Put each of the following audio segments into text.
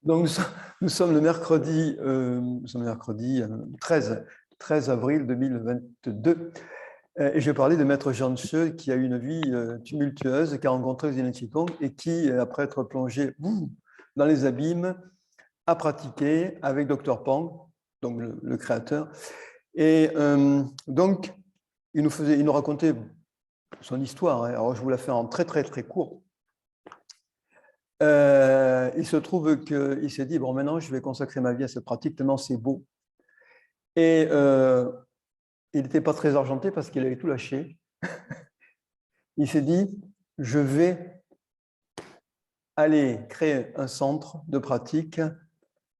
Donc, nous sommes le mercredi, 13 avril 2022. Et je parlais de Maître Zhang Shi qui a eu une vie tumultueuse, qui a rencontré Zheng Qigong et qui, après être plongé dans les abîmes, a pratiqué avec Dr Pang, donc le créateur. Et donc, il nous racontait son histoire. Hein. Alors, je vous la fais en très, très, très court. Il se trouve qu'il s'est dit, bon, maintenant, je vais consacrer ma vie à cette pratique, tellement c'est beau. Et il n'était pas très argenté parce qu'il avait tout lâché. Il s'est dit, je vais aller créer un centre de pratique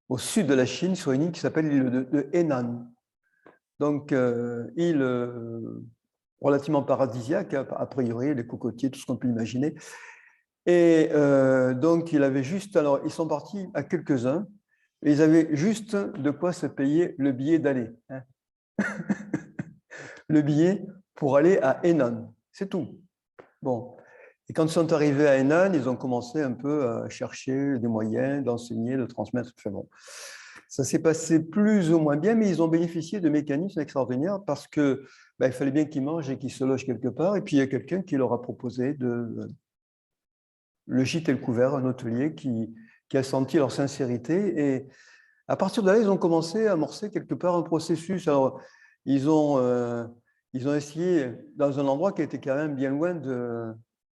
au sud de la Chine, sur une île qui s'appelle l'île de Henan. Donc, île relativement paradisiaque, a priori, les cocotiers, tout ce qu'on peut imaginer. Et donc, il avait juste, alors, ils sont partis à quelques-uns, et ils avaient juste de quoi se payer le billet d'aller. Hein. Le billet pour aller à Henan, c'est tout. Bon. Et quand ils sont arrivés à Henan, ils ont commencé un peu à chercher des moyens d'enseigner, de transmettre. Enfin bon. Ça s'est passé plus ou moins bien, mais ils ont bénéficié de mécanismes extraordinaires parce que il fallait bien qu'ils mangent et qu'ils se logent quelque part. Et puis il y a quelqu'un qui leur a proposé le gîte et le couvert, un hôtelier qui a senti leur sincérité. Et à partir de là, ils ont commencé à amorcer quelque part un processus. Alors, ils ont essayé dans un endroit qui était quand même bien loin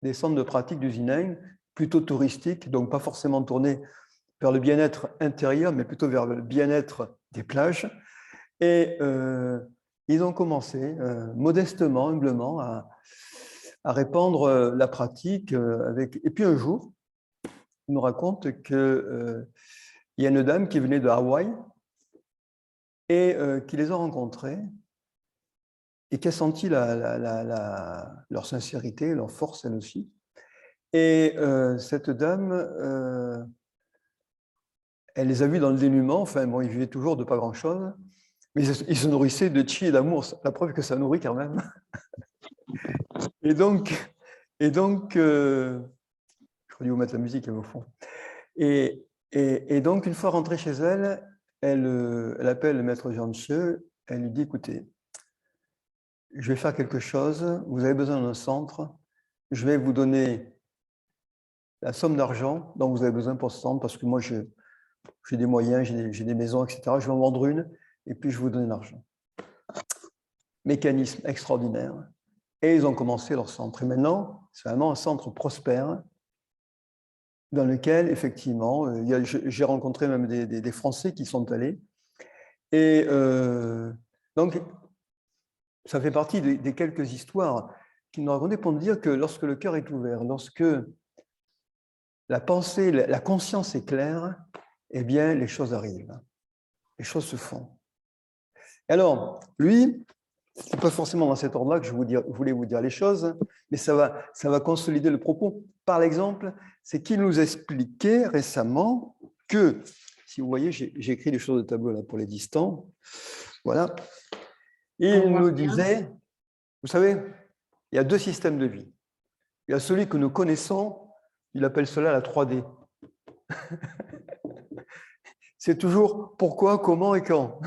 des centres de pratique du Zineng, plutôt touristique, donc pas forcément tourné vers le bien-être intérieur, mais plutôt vers le bien-être des plages. Et ils ont commencé modestement, humblement, à répandre la pratique. Et puis un jour, ils nous racontent qu'il y a une dame qui venait de Hawaï et qui les a rencontrés et qui a senti leur sincérité, leur force, elle aussi. Et cette dame, elle les a vus dans le dénuement. Enfin, bon, ils vivaient toujours de pas grand-chose, mais ils se nourrissaient de chi et d'amour. La preuve que ça nourrit quand même. Et donc je crois dû vous mettre la musique au fond. Et donc, une fois rentrée chez elle, elle appelle le maître Zhang Shi, elle lui dit, écoutez, je vais faire quelque chose, vous avez besoin d'un centre, je vais vous donner la somme d'argent dont vous avez besoin pour ce centre, parce que moi, j'ai des moyens, j'ai des maisons, etc. Je vais en vendre une, et puis je vais vous donner l'argent. Mécanisme extraordinaire. Et ils ont commencé leur centre. Et maintenant, c'est vraiment un centre prospère, dans lequel, effectivement, j'ai rencontré même des Français qui sont allés. Et donc, ça fait partie des quelques histoires qui nous racontaient pour nous dire que lorsque le cœur est ouvert, lorsque la pensée, la conscience est claire, eh bien, les choses arrivent. Les choses se font. Alors, lui, ce n'est pas forcément dans cet ordre-là que je voulais vous dire les choses, mais ça va consolider le propos. Par exemple, c'est qu'il nous expliquait récemment que, si vous voyez, j'ai écrit les choses de tableau là pour les distants, voilà, il nous disait, vous savez, il y a deux systèmes de vie. Il y a celui que nous connaissons, il appelle cela la 3D. C'est toujours pourquoi, comment et quand.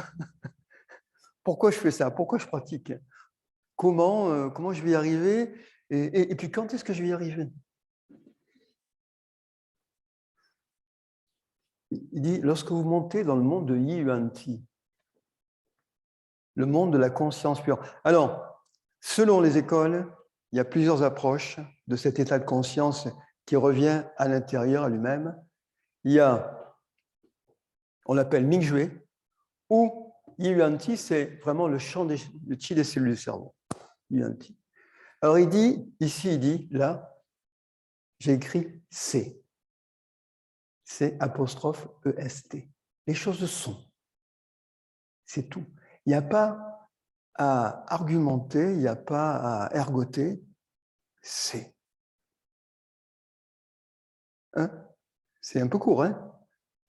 Pourquoi je fais ça? Pourquoi je pratique? Comment je vais y arriver? Et puis quand est-ce que je vais y arriver? Il dit, lorsque vous montez dans le monde de Yi Yuan-Ti, le monde de la conscience pure. Alors, selon les écoles, il y a plusieurs approches de cet état de conscience qui revient à l'intérieur, à lui-même. Il y a, on l'appelle Ming-Jue, ou Yi Yuan-Ti, c'est vraiment le champ de chi des cellules du cerveau. Yi Yuan-Ti. Alors, il dit, ici, il dit, là, j'ai écrit C. C'est apostrophe EST. Les choses sont. C'est tout. Il n'y a pas à argumenter, il n'y a pas à ergoter. C'est. Hein? C'est un peu court, hein?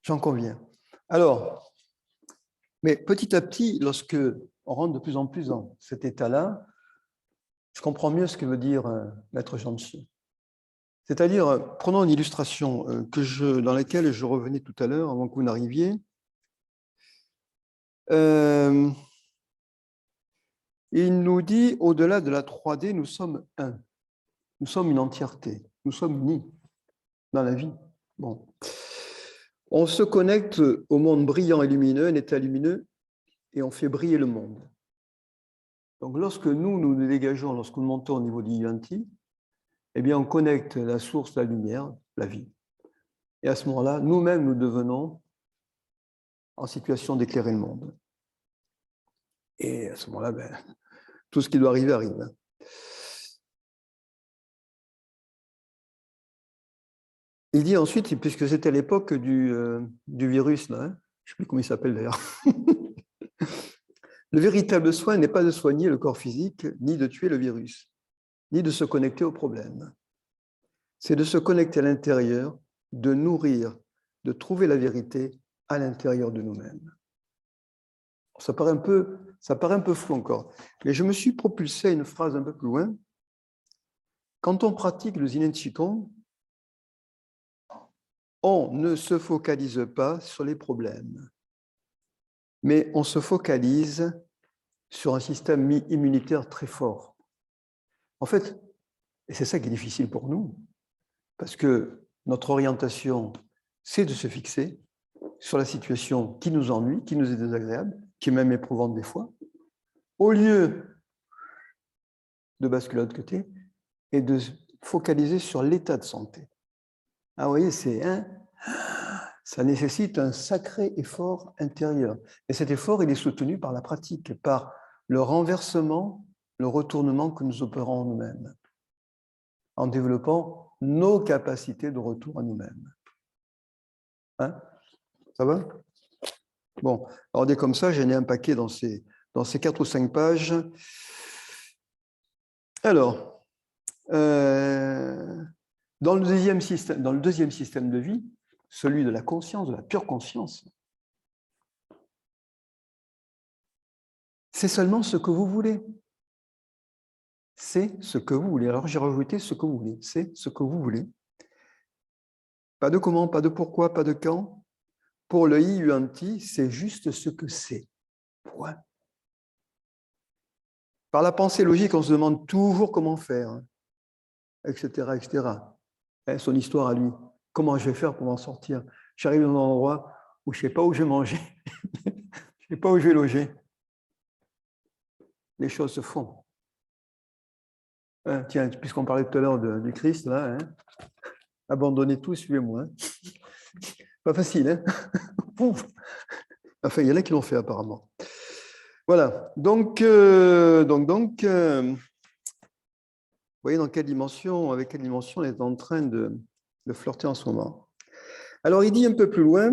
J'en conviens. Alors, mais petit à petit, lorsque on rentre de plus en plus dans cet état-là, je comprends mieux ce que veut dire Maître Zhang Shi. C'est-à-dire, prenons une illustration dans laquelle je revenais tout à l'heure, avant que vous n'arriviez. Il nous dit, au-delà de la 3D, nous sommes un. Nous sommes une entièreté. Nous sommes unis dans la vie. Bon. On se connecte au monde brillant et lumineux, un état lumineux, et on fait briller le monde. Donc, lorsque nous dégageons, lorsque nous montons au niveau du Yanti, eh bien, on connecte la source, la lumière, la vie. Et à ce moment-là, nous-mêmes, nous devenons en situation d'éclairer le monde. Et à ce moment-là, ben, tout ce qui doit arriver, arrive. Il dit ensuite, puisque c'était l'époque du virus, là, hein, je ne sais plus comment il s'appelle d'ailleurs, le véritable soin n'est pas de soigner le corps physique, ni de tuer le virus, ni de se connecter au problème. C'est de se connecter à l'intérieur, de nourrir, de trouver la vérité à l'intérieur de nous-mêmes. Ça paraît un peu flou encore, mais je me suis propulsé à une phrase un peu plus loin. Quand on pratique le Yin Qigong, on ne se focalise pas sur les problèmes, mais on se focalise sur un système immunitaire très fort. En fait, et c'est ça qui est difficile pour nous, parce que notre orientation, c'est de se fixer sur la situation qui nous ennuie, qui nous est désagréable, qui est même éprouvante des fois, au lieu de basculer de l'autre côté et de focaliser sur l'état de santé. Ah, vous voyez, ça nécessite un sacré effort intérieur. Et cet effort, il est soutenu par la pratique, par le renversement, le retournement que nous opérons en nous-mêmes, en développant nos capacités de retour à nous-mêmes. Hein? Ça va? Bon, alors dès comme ça, j'en ai un paquet dans ces 4 ou 5 pages. Alors, dans le deuxième système de vie, celui de la conscience, de la pure conscience, c'est seulement ce que vous voulez. C'est ce que vous voulez. Alors j'ai rajouté ce que vous voulez. C'est ce que vous voulez. Pas de comment, pas de pourquoi, pas de quand. Pour le I-Yuan-Ti, c'est juste ce que c'est. Point. Par la pensée logique, on se demande toujours comment faire, etc., etc. Son histoire à lui. Comment je vais faire pour m'en sortir? J'arrive dans un endroit où je ne sais pas où je vais manger. Je ne sais pas où je vais loger. Les choses se font. Tiens, puisqu'on parlait tout à l'heure du Christ, là, abandonnez tout, suivez-moi. Pas facile, hein? Enfin, il y en a qui l'ont fait apparemment. Voilà. Donc, vous voyez avec quelle dimension on est en train de flirter en ce moment. Alors, il dit un peu plus loin,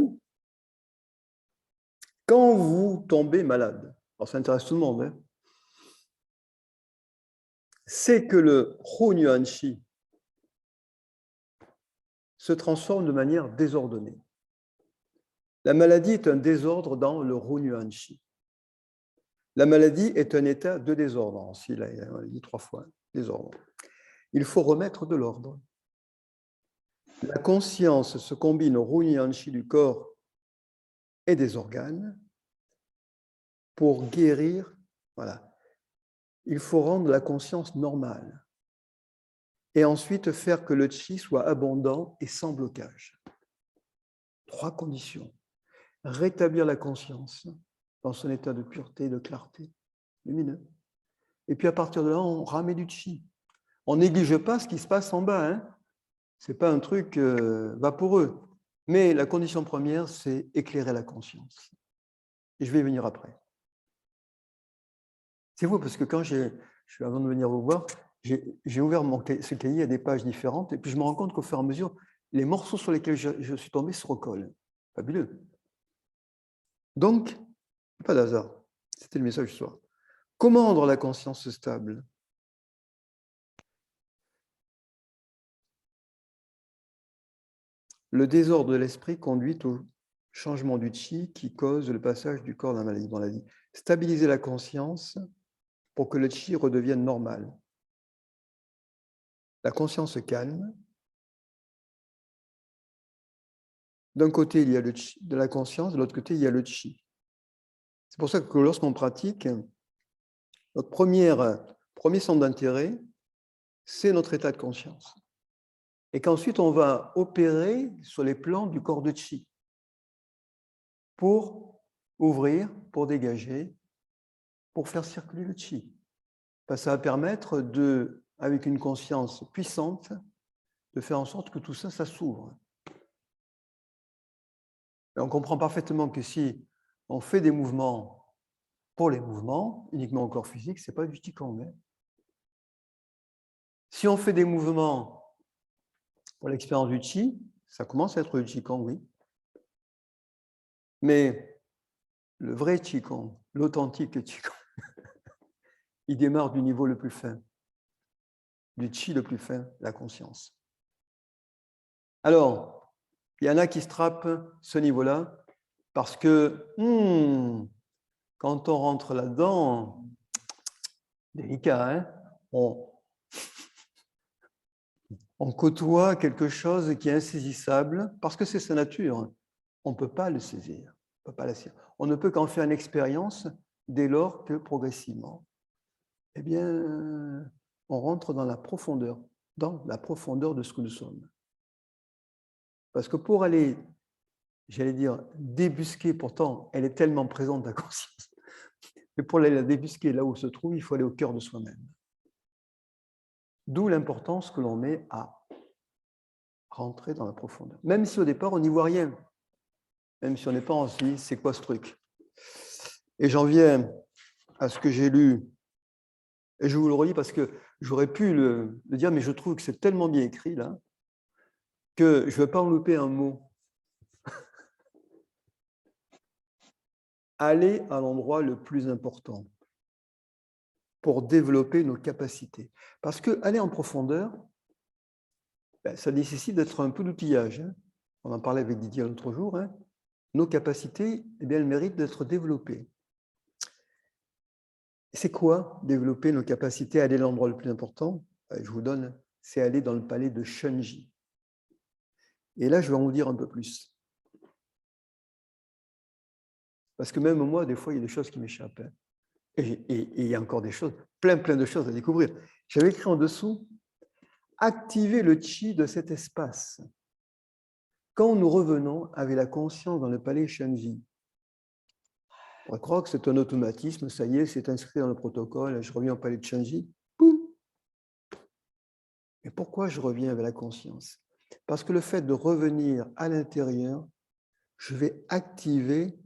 quand vous tombez malade, alors ça intéresse tout le monde, hein, c'est que le Hunyuanshi se transforme de manière désordonnée. La maladie est un désordre dans le Hunyuanshi. La maladie est un état de désordre. Il a dit 3 fois, désordre. Il faut remettre de l'ordre. La conscience se combine au Hunyuanshi du corps et des organes pour guérir. Voilà. Il faut rendre la conscience normale et ensuite faire que le chi soit abondant et sans blocage. 3 conditions. Rétablir la conscience dans son état de pureté, de clarté, lumineux. Et puis à partir de là, on ramène du chi. On ne néglige pas ce qui se passe en bas. Hein. Ce n'est pas un truc vaporeux. Mais la condition première, c'est éclairer la conscience. Et je vais y venir après. C'est vous, parce que quand avant de venir vous voir, j'ai ouvert ce cahier à des pages différentes, et puis je me rends compte qu'au fur et à mesure, les morceaux sur lesquels je suis tombé se recollent. Fabuleux. Donc, pas d'hasard. C'était le message du soir. Comment rendre la conscience stable? Le désordre de l'esprit conduit au changement du chi qui cause le passage du corps dans la vie. Stabiliser la conscience pour que le chi redevienne normal. La conscience calme d'un côté, il y a le chi, de la conscience, de l'autre côté, il y a le chi. C'est pour ça que lorsqu'on pratique, notre premier centre d'intérêt, c'est notre état de conscience. Et qu'ensuite, on va opérer sur les plans du corps de chi pour ouvrir, pour dégager, pour faire circuler le chi. Ça va permettre, avec une conscience puissante, de faire en sorte que tout ça, ça s'ouvre. Et on comprend parfaitement que si on fait des mouvements pour les mouvements, uniquement au corps physique, ce n'est pas du Qigong. Hein. Si on fait des mouvements pour l'expérience du Qi, ça commence à être du Qigong, oui. Mais le vrai Qigong, l'authentique Qigong, il démarre du niveau le plus fin, du Qi le plus fin, la conscience. Alors, il y en a qui se trappent ce niveau-là parce que quand on rentre là-dedans, délicat, hein, on côtoie quelque chose qui est insaisissable parce que c'est sa nature. On ne peut pas le saisir. On ne peut qu'en faire une expérience dès lors que progressivement, eh bien, on rentre dans la profondeur de ce que nous sommes. Parce que pour aller, j'allais dire, débusquer, pourtant, elle est tellement présente, la conscience, mais pour aller la débusquer là où se trouve, il faut aller au cœur de soi-même. D'où l'importance que l'on met à rentrer dans la profondeur. Même si au départ, on n'y voit rien. Même si on n'est pas en se dit, c'est quoi ce truc? Et j'en viens à ce que j'ai lu, et je vous le relis parce que j'aurais pu le dire, mais je trouve que c'est tellement bien écrit, là, que je ne vais pas en louper un mot. Aller à l'endroit le plus important pour développer nos capacités. Parce qu'aller en profondeur, ça nécessite d'être un peu d'outillage. Hein. On en parlait avec Didier l'autre jour. Hein. Nos capacités, eh bien, elles méritent d'être développées. C'est quoi développer nos capacités à aller à l'endroit le plus important? Je vous donne, c'est aller dans le palais de Shunji. Et là, je vais en vous dire un peu plus. Parce que même moi, des fois, il y a des choses qui m'échappent. Hein. Et il y a encore des choses, plein de choses à découvrir. J'avais écrit en dessous, activer le chi de cet espace. Quand nous revenons avec la conscience dans le palais Shunji, on croit que c'est un automatisme, ça y est, c'est inscrit dans le protocole, je reviens au palais de Shunji, boum. Mais pourquoi je reviens avec la conscience? Parce que le fait de revenir à l'intérieur, je vais activer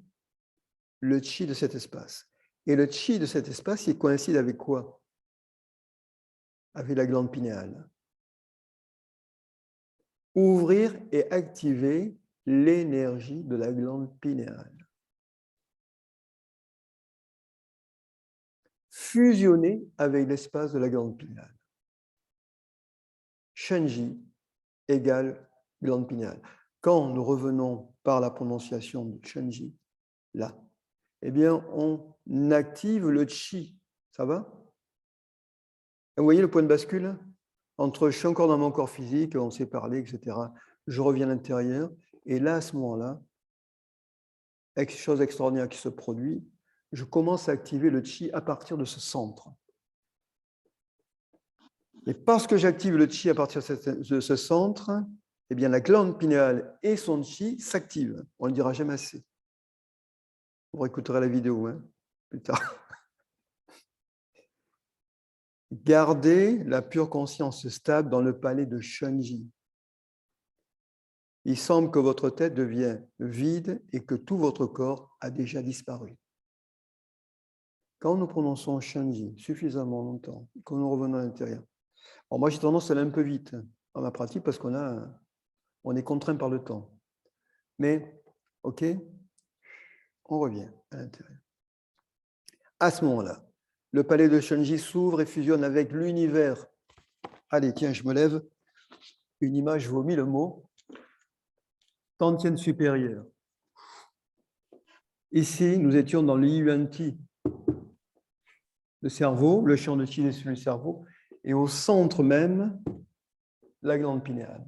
le chi de cet espace. Et le chi de cet espace, il coïncide avec quoi? Avec la glande pinéale. Ouvrir et activer l'énergie de la glande pinéale. Fusionner avec l'espace de la glande pinéale. Shunji égale glande pinéale. Quand nous revenons par la prononciation de Shunji, là, eh bien, on active le chi. Ça va? Vous voyez le point de bascule? Entre je suis encore dans mon corps physique, on s'est parlé, etc. Je reviens à l'intérieur. Et là, à ce moment-là, quelque chose d'extraordinaire qui se produit, je commence à activer le chi à partir de ce centre. Et parce que j'active le chi à partir de ce centre, eh bien, la glande pinéale et son chi s'activent. On ne le dira jamais assez. Vous réécouterez la vidéo hein, plus tard. Gardez la pure conscience stable dans le palais de Shunji. Il semble que votre tête devient vide et que tout votre corps a déjà disparu. Quand nous prononçons Shunji suffisamment longtemps, quand nous revenons à l'intérieur, alors moi j'ai tendance à aller un peu vite dans ma pratique parce on est contraint par le temps. Mais, ok, on revient à l'intérieur. À ce moment-là, le palais de Shunji s'ouvre et fusionne avec l'univers. Allez, tiens, je me lève. Une image vomit le mot. Tantienne supérieure. Ici, nous étions dans l'Yuan-Ti, le cerveau, le champ de chi sur le cerveau, et au centre même, la glande pinéale.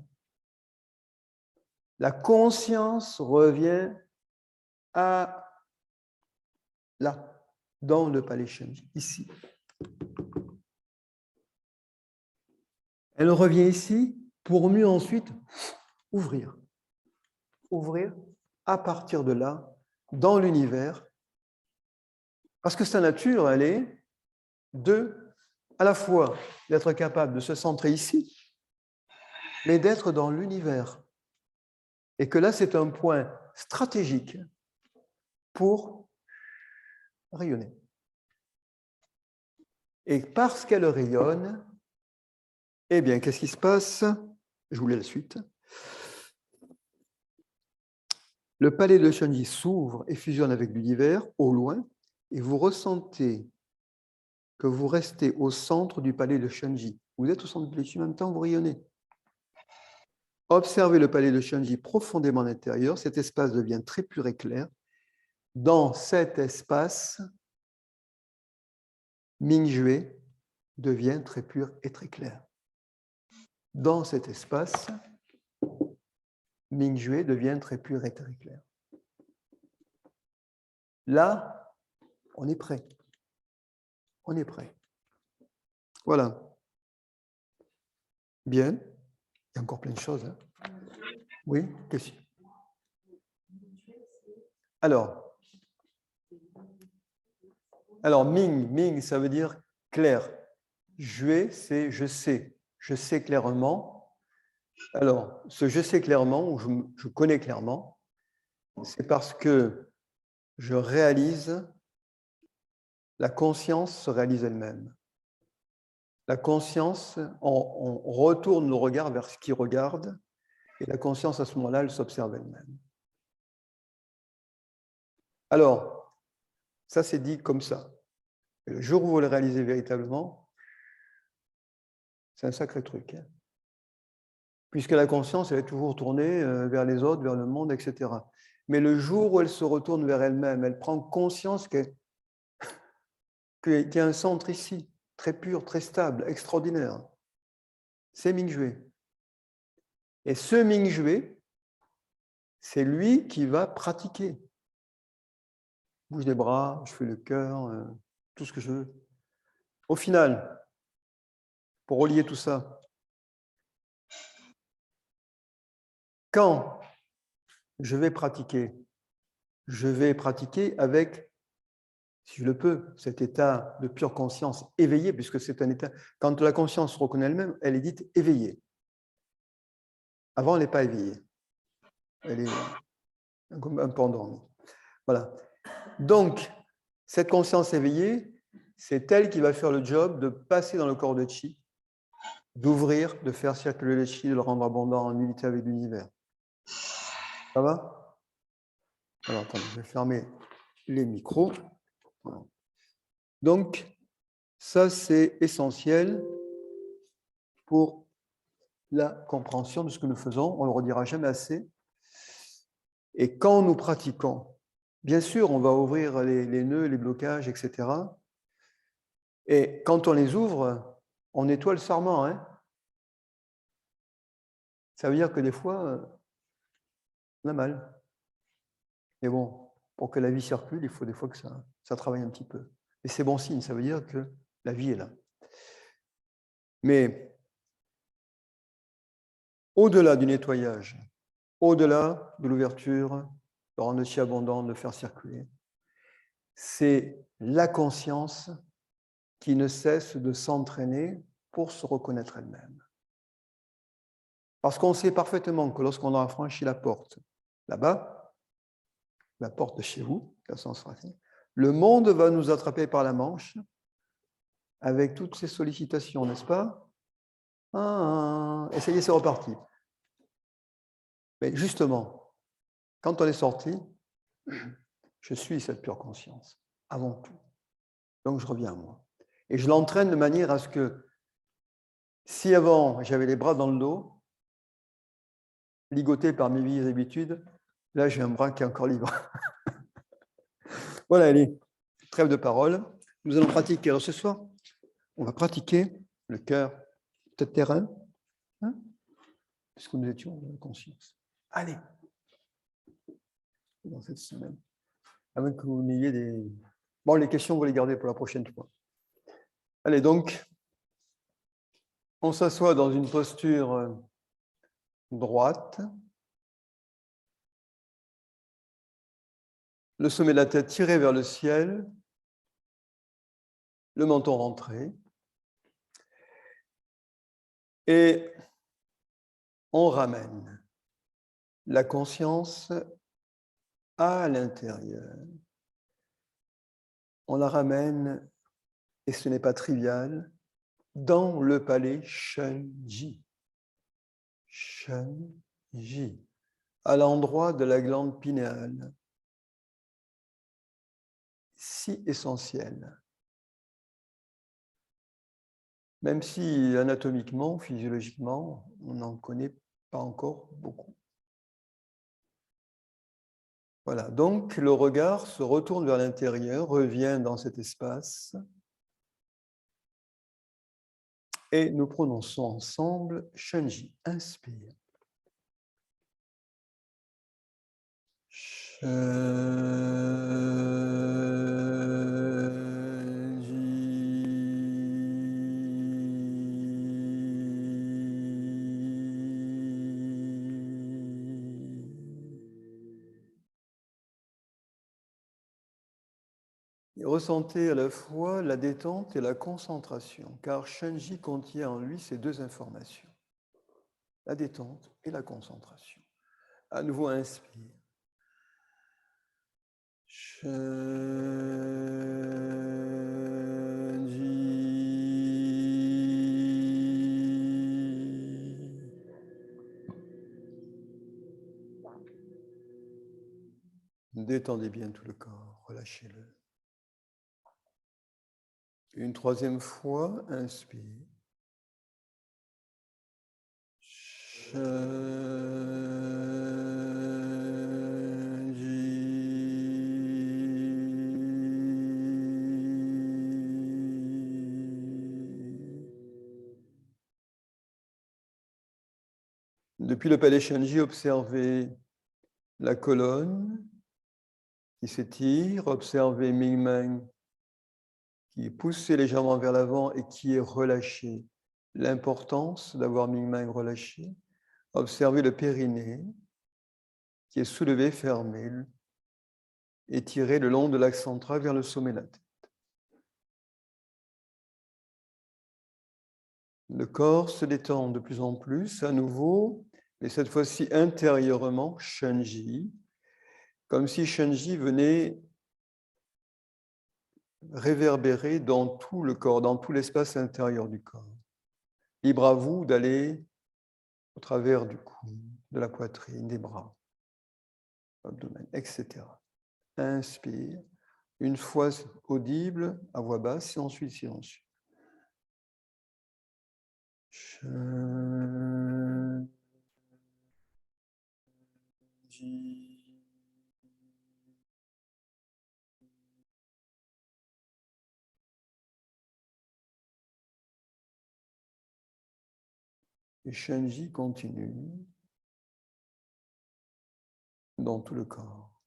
La conscience revient à là, dans le palais Shenji, ici. Elle revient ici pour mieux ensuite ouvrir. Ouvrir à partir de là, dans l'univers, parce que sa nature, elle est à la fois d'être capable de se centrer ici, mais d'être dans l'univers. Et que là, c'est un point stratégique pour rayonner. Et parce qu'elle rayonne, eh bien, qu'est-ce qui se passe? Je vous lis la suite. Le palais de Shenji s'ouvre et fusionne avec l'univers au loin, et vous ressentez que vous restez au centre du palais de Shenji. Vous êtes au centre du palais de Shenji, en même temps, vous rayonnez. Observez le palais de Shenji profondément à l'intérieur. Cet espace devient très pur et clair. Dans cet espace, Mingjue devient très pur et très clair. Dans cet espace, Mingjue devient très pur et très clair. Là, on est prêt. On est prêt. Voilà. Bien. Il y a encore plein de choses. Hein. Oui, question. Alors, Ming, ça veut dire clair. Jue, c'est je sais. Je sais clairement. Alors, ce je sais clairement, ou je connais clairement, c'est parce que je réalise, la conscience se réalise elle-même. La conscience, on retourne le regard vers ce qui regarde, et la conscience, à ce moment-là, elle s'observe elle-même. Alors, ça c'est dit comme ça. Et le jour où vous le réalisez véritablement, c'est un sacré truc. Hein. Puisque la conscience, elle est toujours tournée vers les autres, vers le monde, etc. Mais le jour où elle se retourne vers elle-même, elle prend conscience qu'il y a un centre ici, très pur, très stable, extraordinaire. C'est Mingjue. Et ce Mingjue, c'est lui qui va pratiquer. Je bouge les bras, je fais le cœur, tout ce que je veux. Au final, pour relier tout ça, quand je vais pratiquer avec, si je le peux, cet état de pure conscience éveillée, puisque c'est un état, quand la conscience se reconnaît elle-même, elle est dite éveillée. Avant, elle n'est pas éveillée. Elle est un peu endormie. Voilà. Donc, cette conscience éveillée, c'est elle qui va faire le job de passer dans le corps de Chi, d'ouvrir, de faire circuler le Chi, de le rendre abondant en unité avec l'univers. Ça va? Alors, attendez, je vais fermer les micros. Voilà. Donc, ça, c'est essentiel pour la compréhension de ce que nous faisons. On ne le redira jamais assez. Et quand nous pratiquons, bien sûr, on va ouvrir les nœuds, les blocages, etc. Et quand on les ouvre, on nettoie le sarment. Hein. Ça veut dire que des fois, on a mal. Mais bon, pour que la vie circule, il faut des fois que ça travaille un petit peu. Et c'est bon signe, ça veut dire que la vie est là. Mais au-delà du nettoyage, au-delà de l'ouverture, de rendre le chi abondant, de le faire circuler, c'est la conscience qui ne cesse de s'entraîner pour se reconnaître elle-même. Parce qu'on sait parfaitement que lorsqu'on aura franchi la porte, là-bas, la porte de chez vous, le monde va nous attraper par la manche avec toutes ces sollicitations, n'est-ce pas? Et ça y est, c'est reparti. Mais justement, quand on est sorti, je suis cette pure conscience, avant tout. Donc, je reviens à moi. Et je l'entraîne de manière à ce que, si avant, j'avais les bras dans le dos, ligoté par mes vieilles habitudes, là, j'ai un bras qui est encore libre. Voilà, allez, trêve de parole. Nous allons pratiquer. Alors, ce soir, on va pratiquer le cœur, peut-être terrain, hein, puisque nous étions en conscience. Allez, dans cette semaine. À moins que vous n'ayez des... Bon, les questions, vous les gardez pour la prochaine fois. Allez, donc, on s'assoit dans une posture droite. Le sommet de la tête tiré vers le ciel. Le menton rentré. Et on ramène la conscience à l'intérieur. On la ramène, et ce n'est pas trivial, dans le palais Shenji. Shenji, à l'endroit de la glande pinéale, si essentiel. Même si anatomiquement, physiologiquement, on n'en connaît pas encore beaucoup. Voilà, donc le regard se retourne vers l'intérieur, revient dans cet espace, et nous prononçons ensemble Shenji. Inspire. Et ressentez à la fois la détente et la concentration, car Shenji contient en lui ces deux informations, la détente et la concentration. À nouveau, inspire. Détendez bien tout le corps, relâchez-le. Une troisième fois, inspire. Depuis le palais Shenji, observez la colonne qui s'étire, observez Mingmeng qui est poussé légèrement vers l'avant et qui est relâché. L'importance d'avoir Mingmeng relâché. Observez le périnée qui est soulevé, fermé, étiré le long de l'axe central vers le sommet de la tête. Le corps se détend de plus en plus, à nouveau, mais cette fois-ci intérieurement, Shenji, comme si Shenji venait réverbérer dans tout le corps, dans tout l'espace intérieur du corps. Libre à vous d'aller au travers du cou, de la poitrine, des bras, abdomen, etc. Inspire, une fois audible, à voix basse, et ensuite silencieux. Et Shenji continue dans tout le corps,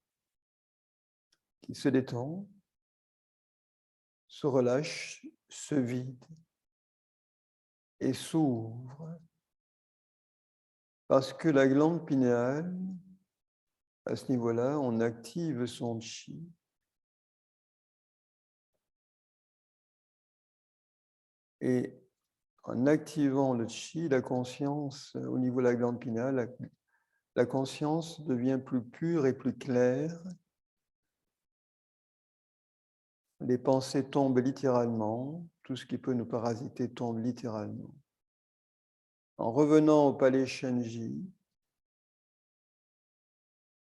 qui se détend, se relâche, se vide et s'ouvre, parce que la glande pinéale, à ce niveau-là, on active son chi. Et en activant le chi, la conscience, au niveau de la glande pinéale, la conscience devient plus pure et plus claire. Les pensées tombent littéralement, tout ce qui peut nous parasiter tombe littéralement. En revenant au palais Shenji,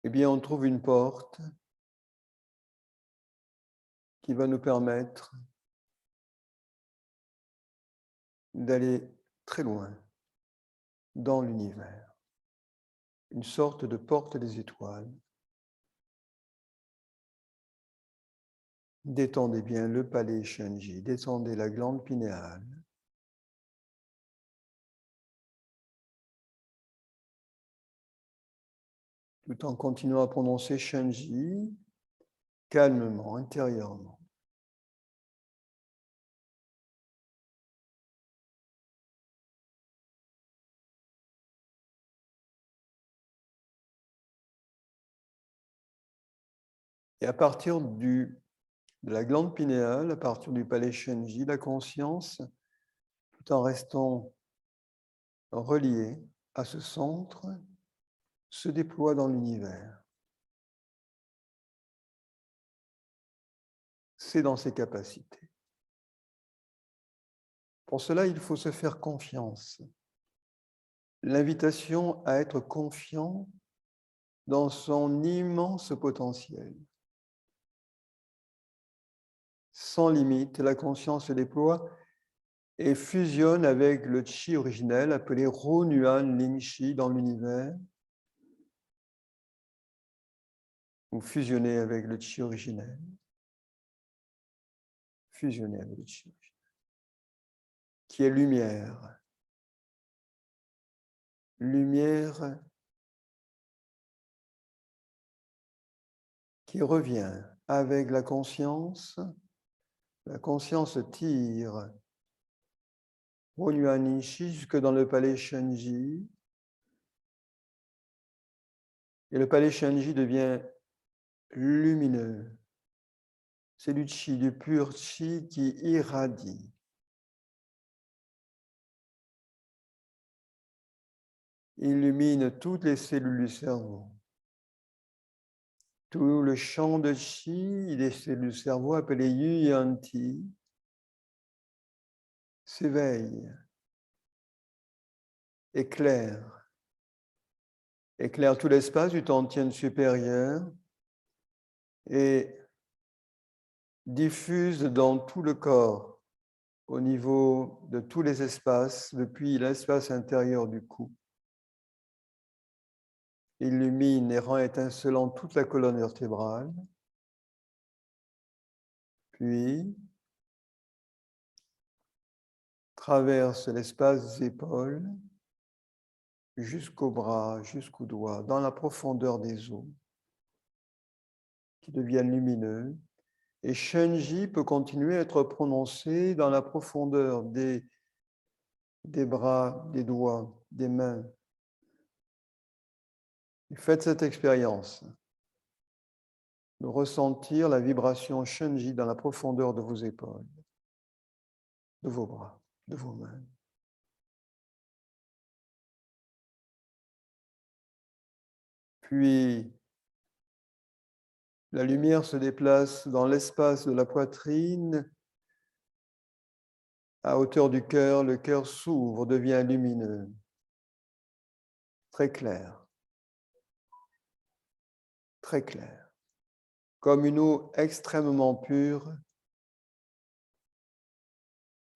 eh bien, on trouve une porte qui va nous permettre d'aller très loin dans l'univers. Une sorte de porte des étoiles. Détendez bien le palais Shenji, détendez la glande pinéale. tout en continuant à prononcer Shenji calmement, intérieurement. Et à partir de la glande pinéale, à partir du palais Shenji, la conscience, tout en restant reliée à ce centre, se déploie dans l'univers. C'est dans ses capacités. Pour cela, il faut se faire confiance. L'invitation à être confiant dans son immense potentiel. Sans limite, la conscience se déploie et fusionne avec le Qi originel appelé Runyuan Lingxi dans l'univers, ou fusionner avec le Qi originel. Fusionner avec le Qi originel, qui est lumière. Lumière qui revient avec la conscience. La conscience tire Runyuan Lingxi jusque dans le palais Shenji. Et le palais Shenji devient lumineux. C'est du Qi, du pur Qi qui irradie. Illumine toutes les cellules du cerveau. Tout le champ de Qi des cellules du cerveau, appelé Yuyanti, s'éveille, éclaire tout l'espace du Tantien supérieur et diffuse dans tout le corps, au niveau de tous les espaces, depuis l'espace intérieur du cou. Illumine et rend étincelant toute la colonne vertébrale, puis traverse l'espace des épaules jusqu'aux bras, jusqu'aux doigts, dans la profondeur des os, qui deviennent lumineux. Et Shenji peut continuer à être prononcé dans la profondeur des bras, des doigts, des mains. Faites cette expérience de ressentir la vibration Shenji dans la profondeur de vos épaules, de vos bras, de vos mains. Puis, la lumière se déplace dans l'espace de la poitrine, à hauteur du cœur. Le cœur s'ouvre, devient lumineux, très clair, comme une eau extrêmement pure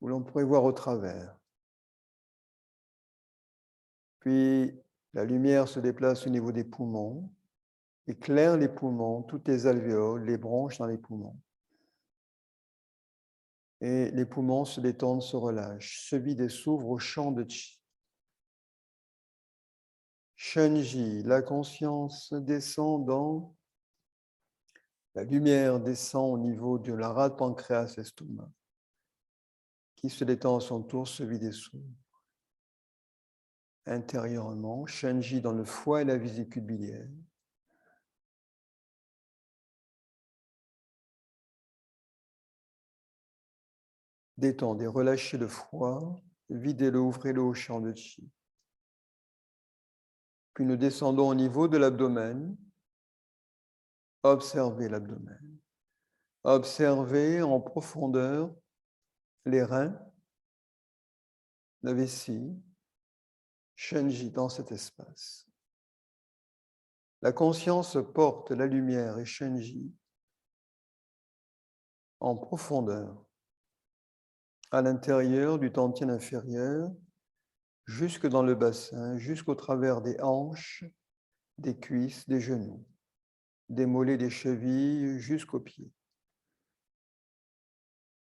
où l'on pourrait voir au travers. Puis, la lumière se déplace au niveau des poumons, éclaire les poumons, toutes les alvéoles, les bronches dans les poumons. Et les poumons se détendent, se relâchent, se vident et s'ouvrent au champ de Qi. Shenji, la conscience descend dans, la lumière descend au niveau de la rate pancréas estomac, qui se détend à son tour, se vide et s'ouvre. Intérieurement, Shenji dans le foie et la vésicule biliaire. Détendez, relâchez le froid, videz-le, ouvrez-le au champ de Qi. Puis nous descendons au niveau de l'abdomen. Observez l'abdomen. Observez en profondeur les reins, la vessie, Shenji dans cet espace. La conscience porte la lumière et Shenji en profondeur à l'intérieur du tantien inférieur, jusque dans le bassin, jusqu'au travers des hanches, des cuisses, des genoux, des mollets, des chevilles, jusqu'aux pieds.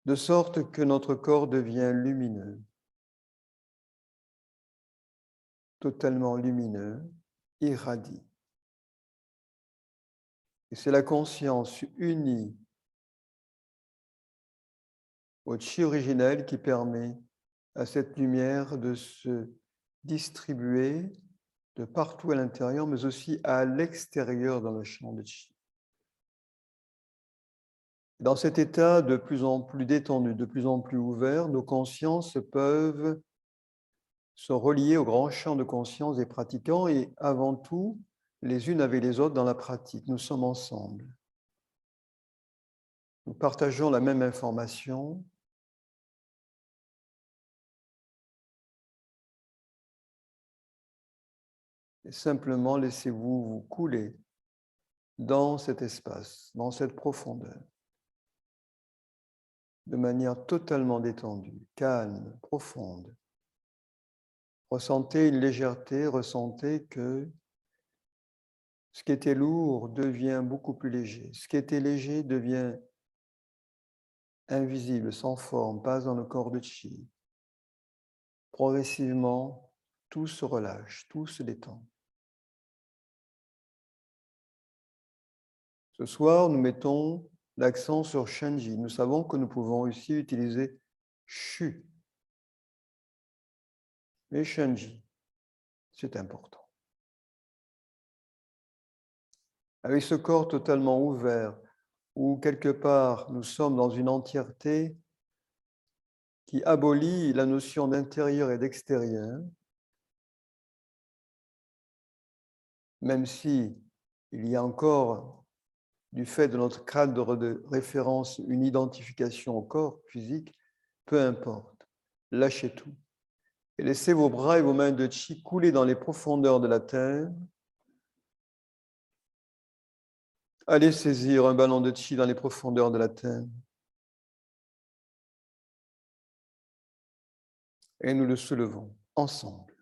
De sorte que notre corps devient lumineux, totalement lumineux, irradie. Et c'est la conscience unie au chi originel qui permet à cette lumière de se distribuer de partout à l'intérieur, mais aussi à l'extérieur dans le champ de chi. Dans cet état de plus en plus détendu, de plus en plus ouvert, nos consciences peuvent se relier au grand champ de conscience des pratiquants et avant tout, les unes avec les autres dans la pratique. Nous sommes ensemble. Nous partageons la même information. Et simplement, laissez-vous vous couler dans cet espace, dans cette profondeur, de manière totalement détendue, calme, profonde. Ressentez une légèreté, ressentez que ce qui était lourd devient beaucoup plus léger. Ce qui était léger devient invisible, sans forme, passe dans le corps de chi. Progressivement, tout se relâche, tout se détend. Ce soir, nous mettons l'accent sur Shenji. Nous savons que nous pouvons aussi utiliser Shu. Mais Shenji, c'est important. Avec ce corps totalement ouvert, où quelque part nous sommes dans une entièreté qui abolit la notion d'intérieur et d'extérieur, même si il y a encore, du fait de notre cadre de référence, une identification au corps physique, peu importe, lâchez tout. Et laissez vos bras et vos mains de chi couler dans les profondeurs de la terre. Allez saisir un ballon de chi dans les profondeurs de la terre. Et nous le soulevons ensemble.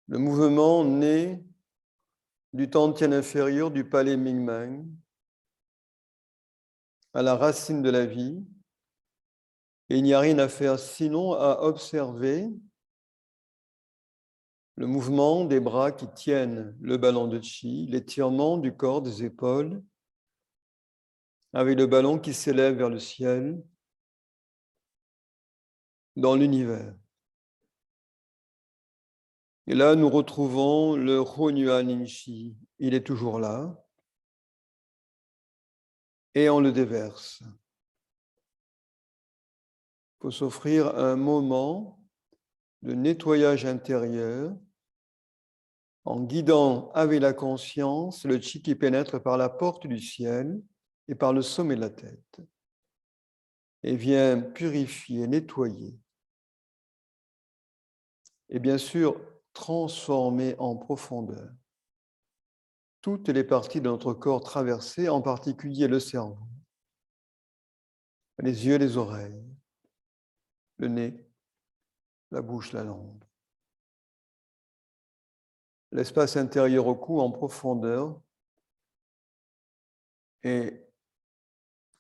Le mouvement naît du Tantien inférieur du palais Mingmen, à la racine de la vie. Et il n'y a rien à faire sinon à observer le mouvement des bras qui tiennent le ballon de chi, l'étirement du corps, des épaules, avec le ballon qui s'élève vers le ciel, dans l'univers. Et là, nous retrouvons le Honyuan Ninshi. Il est toujours là. Et on le déverse. Il faut s'offrir un moment de nettoyage intérieur en guidant avec la conscience le chi qui pénètre par la porte du ciel et par le sommet de la tête et vient purifier, nettoyer et bien sûr transformer en profondeur toutes les parties de notre corps traversées, en particulier le cerveau, les yeux, les oreilles, le nez, la bouche, la langue. L'espace intérieur au cou en profondeur et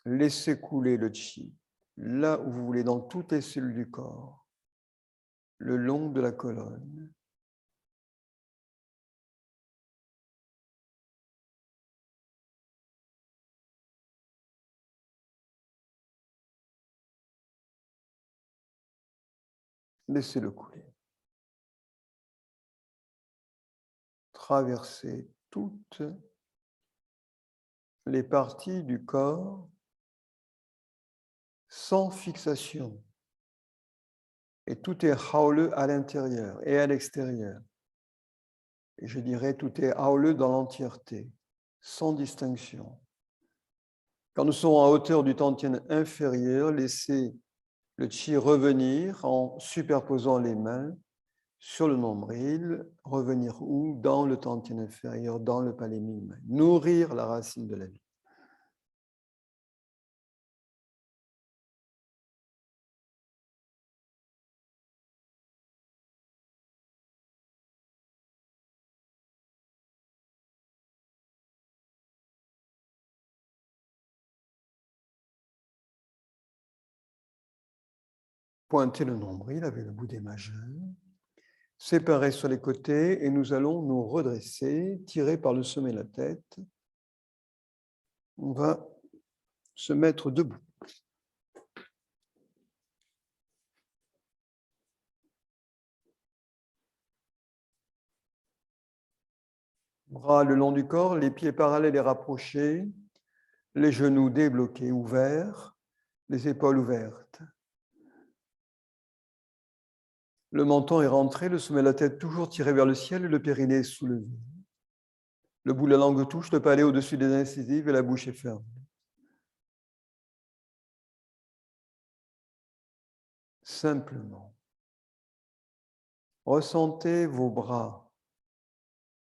laissez couler le chi là où vous voulez, dans toutes les cellules du corps, le long de la colonne. Laissez-le couler. Traversez toutes les parties du corps sans fixation. Et tout est haole à l'intérieur et à l'extérieur. Et je dirais tout est haole dans l'entièreté, sans distinction. Quand nous sommes en hauteur du tantien inférieur, laissez le chi revenir en superposant les mains sur le nombril, revenir où? Dans le tantien inférieur, dans le palais Mingmen. Nourrir la racine de la vie. Pointez le nombril avec le bout des majeurs. séparés sur les côtés et nous allons nous redresser, tirer par le sommet de la tête. On va se mettre debout. Bras le long du corps, les pieds parallèles et rapprochés, les genoux débloqués, ouverts, les épaules ouvertes. Le menton est rentré, le sommet de la tête toujours tiré vers le ciel et le périnée soulevé. Le bout de la langue touche le palais au-dessus des incisives et la bouche est ferme. Simplement, ressentez vos bras.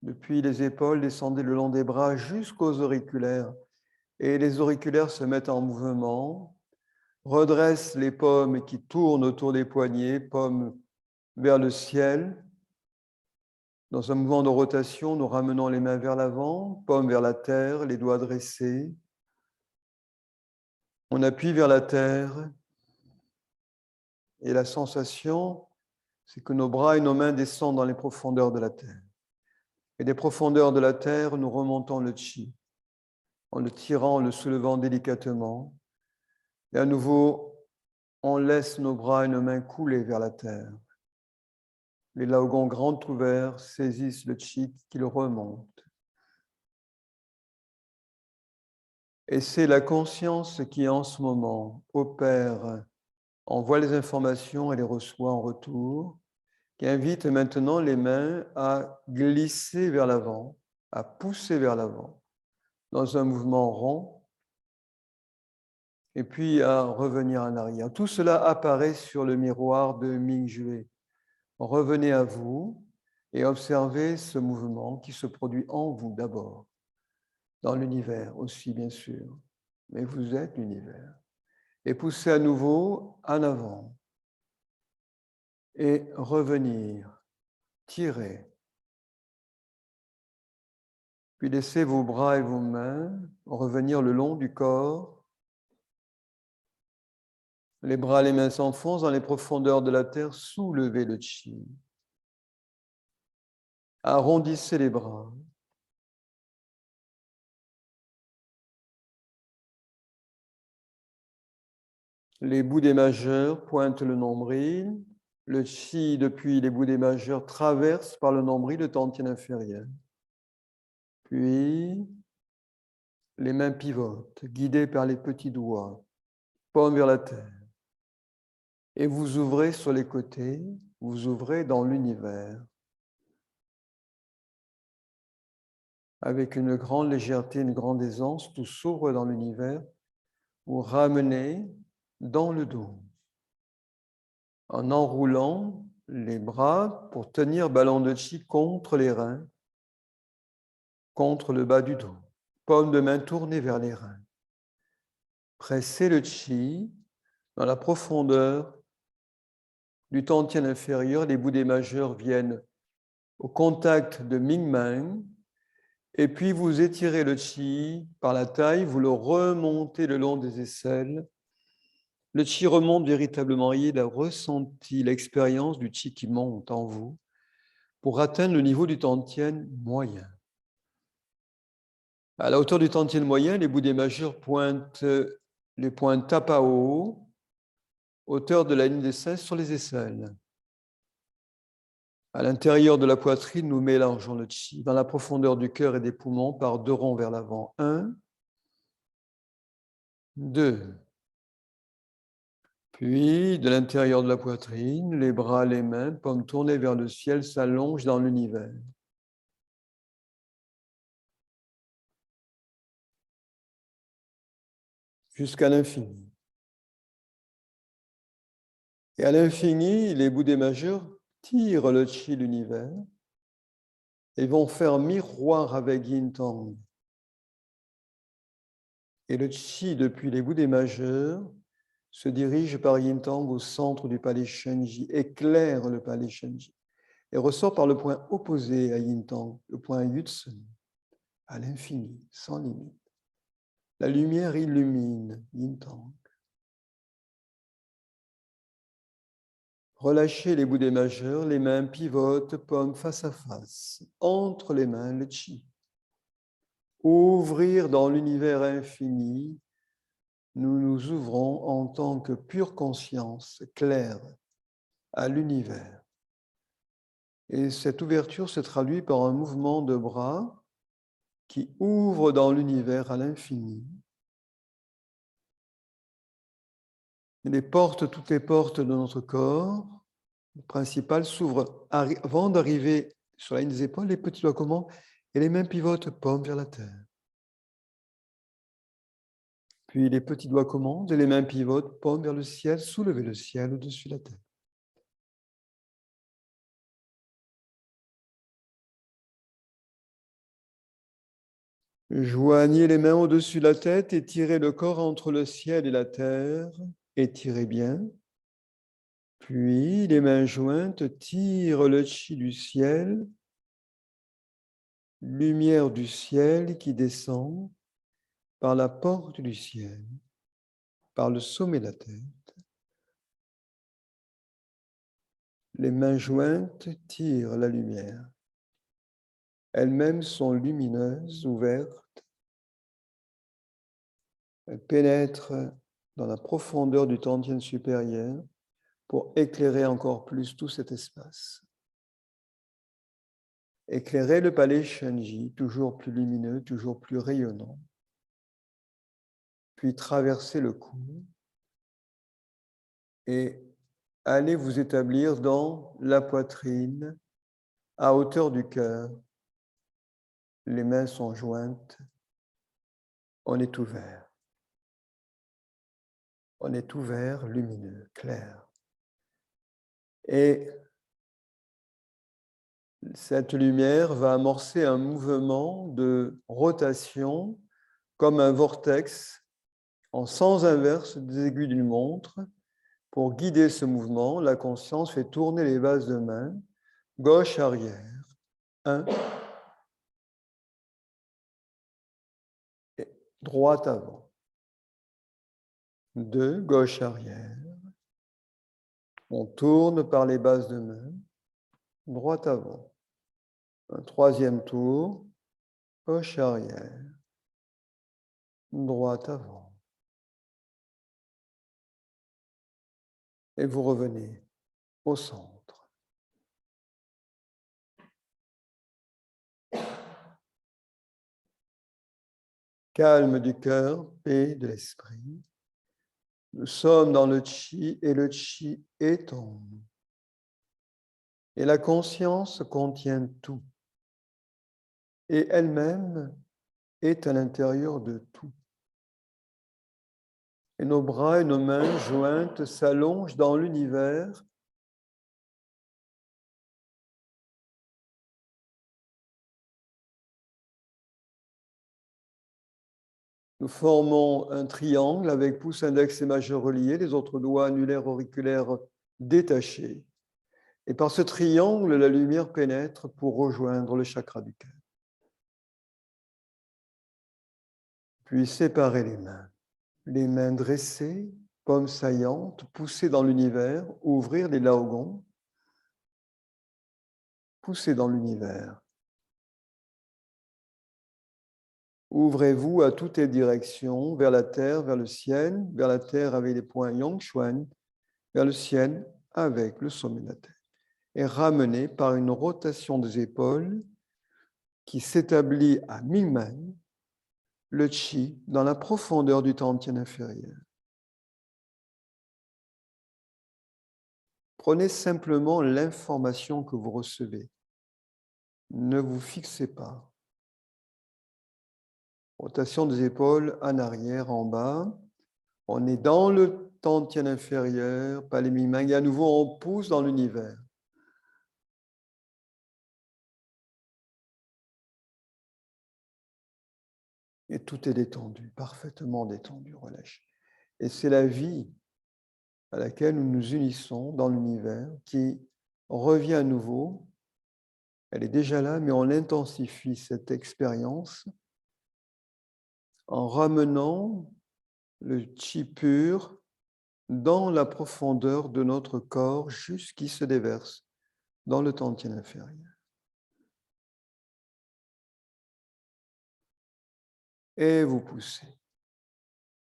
Depuis les épaules, descendez le long des bras jusqu'aux auriculaires. Et les auriculaires se mettent en mouvement. Redresse les paumes qui tournent autour des poignets, paumes vers le ciel. Dans un mouvement de rotation, nous ramenons les mains vers l'avant, paumes vers la terre, les doigts dressés. On appuie vers la terre. Et la sensation, c'est que nos bras et nos mains descendent dans les profondeurs de la terre. Et des profondeurs de la terre, nous remontons le chi, en le tirant, en le soulevant délicatement. Et à nouveau, on laisse nos bras et nos mains couler vers la terre. Les laogons grands ouverts saisissent le chi qui le remonte. Et c'est la conscience qui, en ce moment, opère, envoie les informations et les reçoit en retour, qui invite maintenant les mains à glisser vers l'avant, à pousser vers l'avant, dans un mouvement rond, et puis à revenir en arrière. Tout cela apparaît sur le miroir de Mingjue. Revenez à vous et observez ce mouvement qui se produit en vous d'abord, dans l'univers aussi bien sûr, mais vous êtes l'univers. Et poussez à nouveau en avant et revenir, tirer. Puis laissez vos bras et vos mains revenir le long du corps. Les bras, les mains s'enfoncent dans les profondeurs de la terre, soulevez le chi. Arrondissez les bras. Les boudés majeurs pointent le nombril. Le chi, depuis les boudés majeurs, traverse par le nombril le tantien inférieur. Puis, les mains pivotent, guidées par les petits doigts, paume vers la terre. Et vous ouvrez sur les côtés, vous ouvrez dans l'univers. Avec une grande légèreté, une grande aisance, tout s'ouvre dans l'univers. Vous ramenez dans le dos, en enroulant les bras pour tenir ballon de chi contre les reins, contre le bas du dos. Paume de main tournée vers les reins. Pressez le chi dans la profondeur du tantien inférieur. Les boudés majeurs viennent au contact de Mingmen. Et puis vous étirez le chi par la taille, vous le remontez le long des aisselles. Le chi remonte véritablement. Il a ressenti l'expérience du chi qui monte en vous pour atteindre le niveau du tantien moyen. À la hauteur du tantien moyen, les boudés majeurs pointent les points tapao, hauteur de la ligne des seins sur les aisselles. À l'intérieur de la poitrine, nous mélangeons le chi dans la profondeur du cœur et des poumons par 2 ronds vers l'avant. 1, 2. Puis, de l'intérieur de la poitrine, les bras, les mains, paumes tournées vers le ciel, s'allongent dans l'univers. Jusqu'à l'infini. Et à l'infini, les boudés majeurs tirent le chi de l'univers et vont faire miroir avec Yin Tang. Et le chi, depuis les boudés majeurs, se dirige par Yin Tang au centre du palais Shenji, éclaire le palais Shenji, et ressort par le point opposé à Yin Tang, le point Yutsun, à l'infini, sans limite. La lumière illumine Yin Tang. Relâchez les boudets majeurs, les mains pivotent, paumes face à face. Entre les mains, le chi. Ouvrir dans l'univers infini, nous nous ouvrons en tant que pure conscience claire à l'univers. Et cette ouverture se traduit par un mouvement de bras qui ouvre dans l'univers à l'infini. Les portes, toutes les portes de notre corps principal s'ouvrent avant d'arriver sur la ligne des épaules, les petits doigts commandent et les mains pivotent, paumes vers la terre. Puis les petits doigts commandent et les mains pivotent, paumes vers le ciel, soulevez le ciel au-dessus de la terre. Joignez les mains au-dessus de la tête, étirez le corps entre le ciel et la terre, étirez bien. Puis les mains jointes tirent le chi du ciel, lumière du ciel qui descend par la porte du ciel, par le sommet de la tête. Les mains jointes tirent la lumière. Elles-mêmes sont lumineuses, ouvertes. Elles pénètrent dans la profondeur du Tantien supérieur pour éclairer encore plus tout cet espace. Éclairer le palais Shenji, toujours plus lumineux, toujours plus rayonnant. Puis traverser le cou et allez vous établir dans la poitrine, à hauteur du cœur. Les mains sont jointes. On est ouvert. On est ouvert, lumineux, clair. Et cette lumière va amorcer un mouvement de rotation comme un vortex en sens inverse des aiguilles d'une montre. Pour guider ce mouvement, la conscience fait tourner les bases de main, gauche arrière, 1, et droite avant, 2, gauche arrière. On tourne par les bases de main, droite avant. Un troisième tour, gauche arrière, droite avant. Et vous revenez au centre. Calme du cœur, paix de l'esprit. Nous sommes dans le chi et le chi est en nous. Et la conscience contient tout. Et elle-même est à l'intérieur de tout. Et nos bras et nos mains jointes s'allongent dans l'univers. Nous formons un triangle avec pouce, index et majeur reliés, les autres doigts annulaires, auriculaires détachés. Et par ce triangle, la lumière pénètre pour rejoindre le chakra du cœur. Puis séparer les mains dressées, paumes saillantes, pousser dans l'univers, ouvrir les laogons, pousser dans l'univers. Ouvrez-vous à toutes les directions, vers la terre, vers le ciel, vers la terre avec les points Yongchuan, vers le ciel avec le sommet de la terre. Et ramenez par une rotation des épaules qui s'établit à mi-main le chi dans la profondeur du tantien inférieur. Prenez simplement l'information que vous recevez. Ne vous fixez pas. Rotation des épaules en arrière, en bas. On est dans le tantien inférieur, pas les mi-mains. Et à nouveau, on pousse dans l'univers. Et tout est détendu, parfaitement détendu, relâché. Et c'est la vie à laquelle nous nous unissons dans l'univers qui revient à nouveau. Elle est déjà là, mais on intensifie cette expérience en ramenant le chi pur dans la profondeur de notre corps jusqu'il se déverse dans le tantien inférieur. Et vous poussez.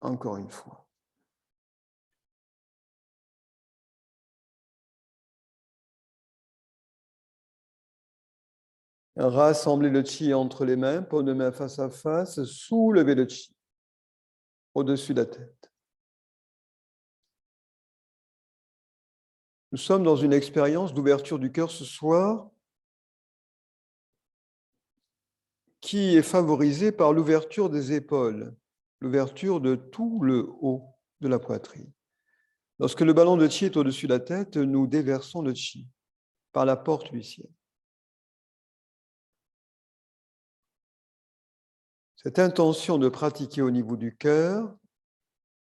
Encore une fois. Rassemblez le chi entre les mains, paume de main face à face, soulevez le chi au-dessus de la tête. Nous sommes dans une expérience d'ouverture du cœur ce soir qui est favorisée par l'ouverture des épaules, l'ouverture de tout le haut de la poitrine. Lorsque le ballon de chi est au-dessus de la tête, nous déversons le chi par la porte du ciel. Cette intention de pratiquer au niveau du cœur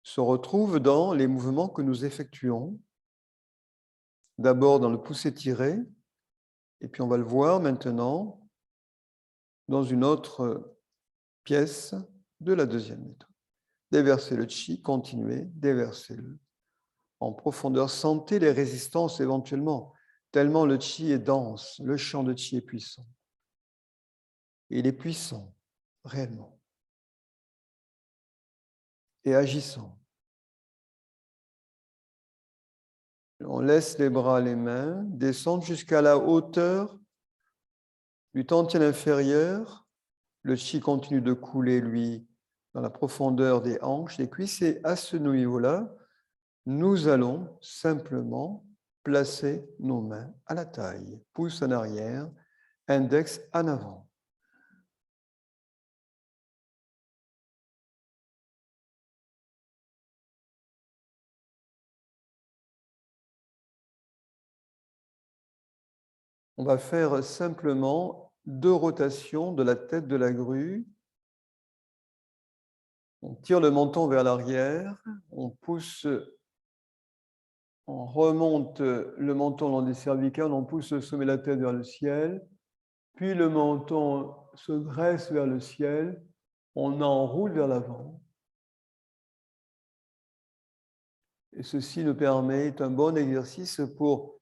se retrouve dans les mouvements que nous effectuons. D'abord dans le poussé-tiré, et puis on va le voir maintenant dans une autre pièce de la deuxième méthode. Déversez le chi, continuez, déversez-le en profondeur. Sentez les résistances éventuellement, tellement le chi est dense, le champ de chi est puissant. Et il est puissant, réellement, et agissant. On laisse les bras, les mains descendre jusqu'à la hauteur du tantien inférieur. Le chi continue de couler, lui, dans la profondeur des hanches, des cuisses. Et à ce niveau-là, nous allons simplement placer nos mains à la taille. Pouce en arrière, index en avant. On va faire simplement 2 rotations de la tête de la grue. On tire le menton vers l'arrière, on pousse, on remonte le menton dans les cervicales, on pousse le sommet de la tête vers le ciel, puis le menton se dresse vers le ciel, on enroule vers l'avant. Et ceci nous permet un bon exercice pour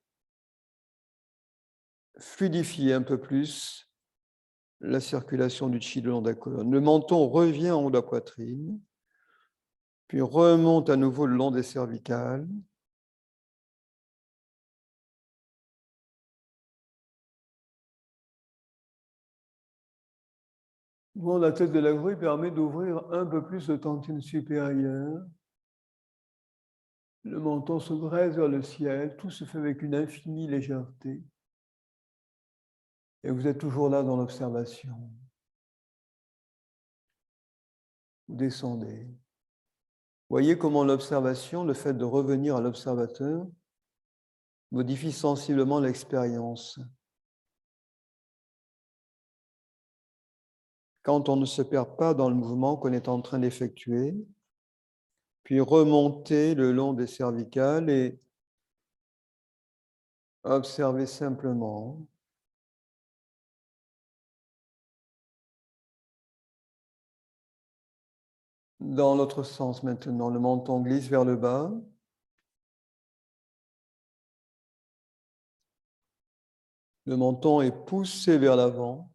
fluidifier un peu plus la circulation du chi le long de la colonne. Le menton revient en haut de la poitrine, puis remonte à nouveau le long des cervicales. Bon, la tête de la grue permet d'ouvrir un peu plus le tantien supérieur. Le menton se dresse vers le ciel, tout se fait avec une infinie légèreté. Et vous êtes toujours là dans l'observation. Vous descendez. Voyez comment l'observation, le fait de revenir à l'observateur, modifie sensiblement l'expérience. Quand on ne se perd pas dans le mouvement qu'on est en train d'effectuer, puis remonter le long des cervicales et observer simplement. Dans l'autre sens maintenant, le menton glisse vers le bas. Le menton est poussé vers l'avant.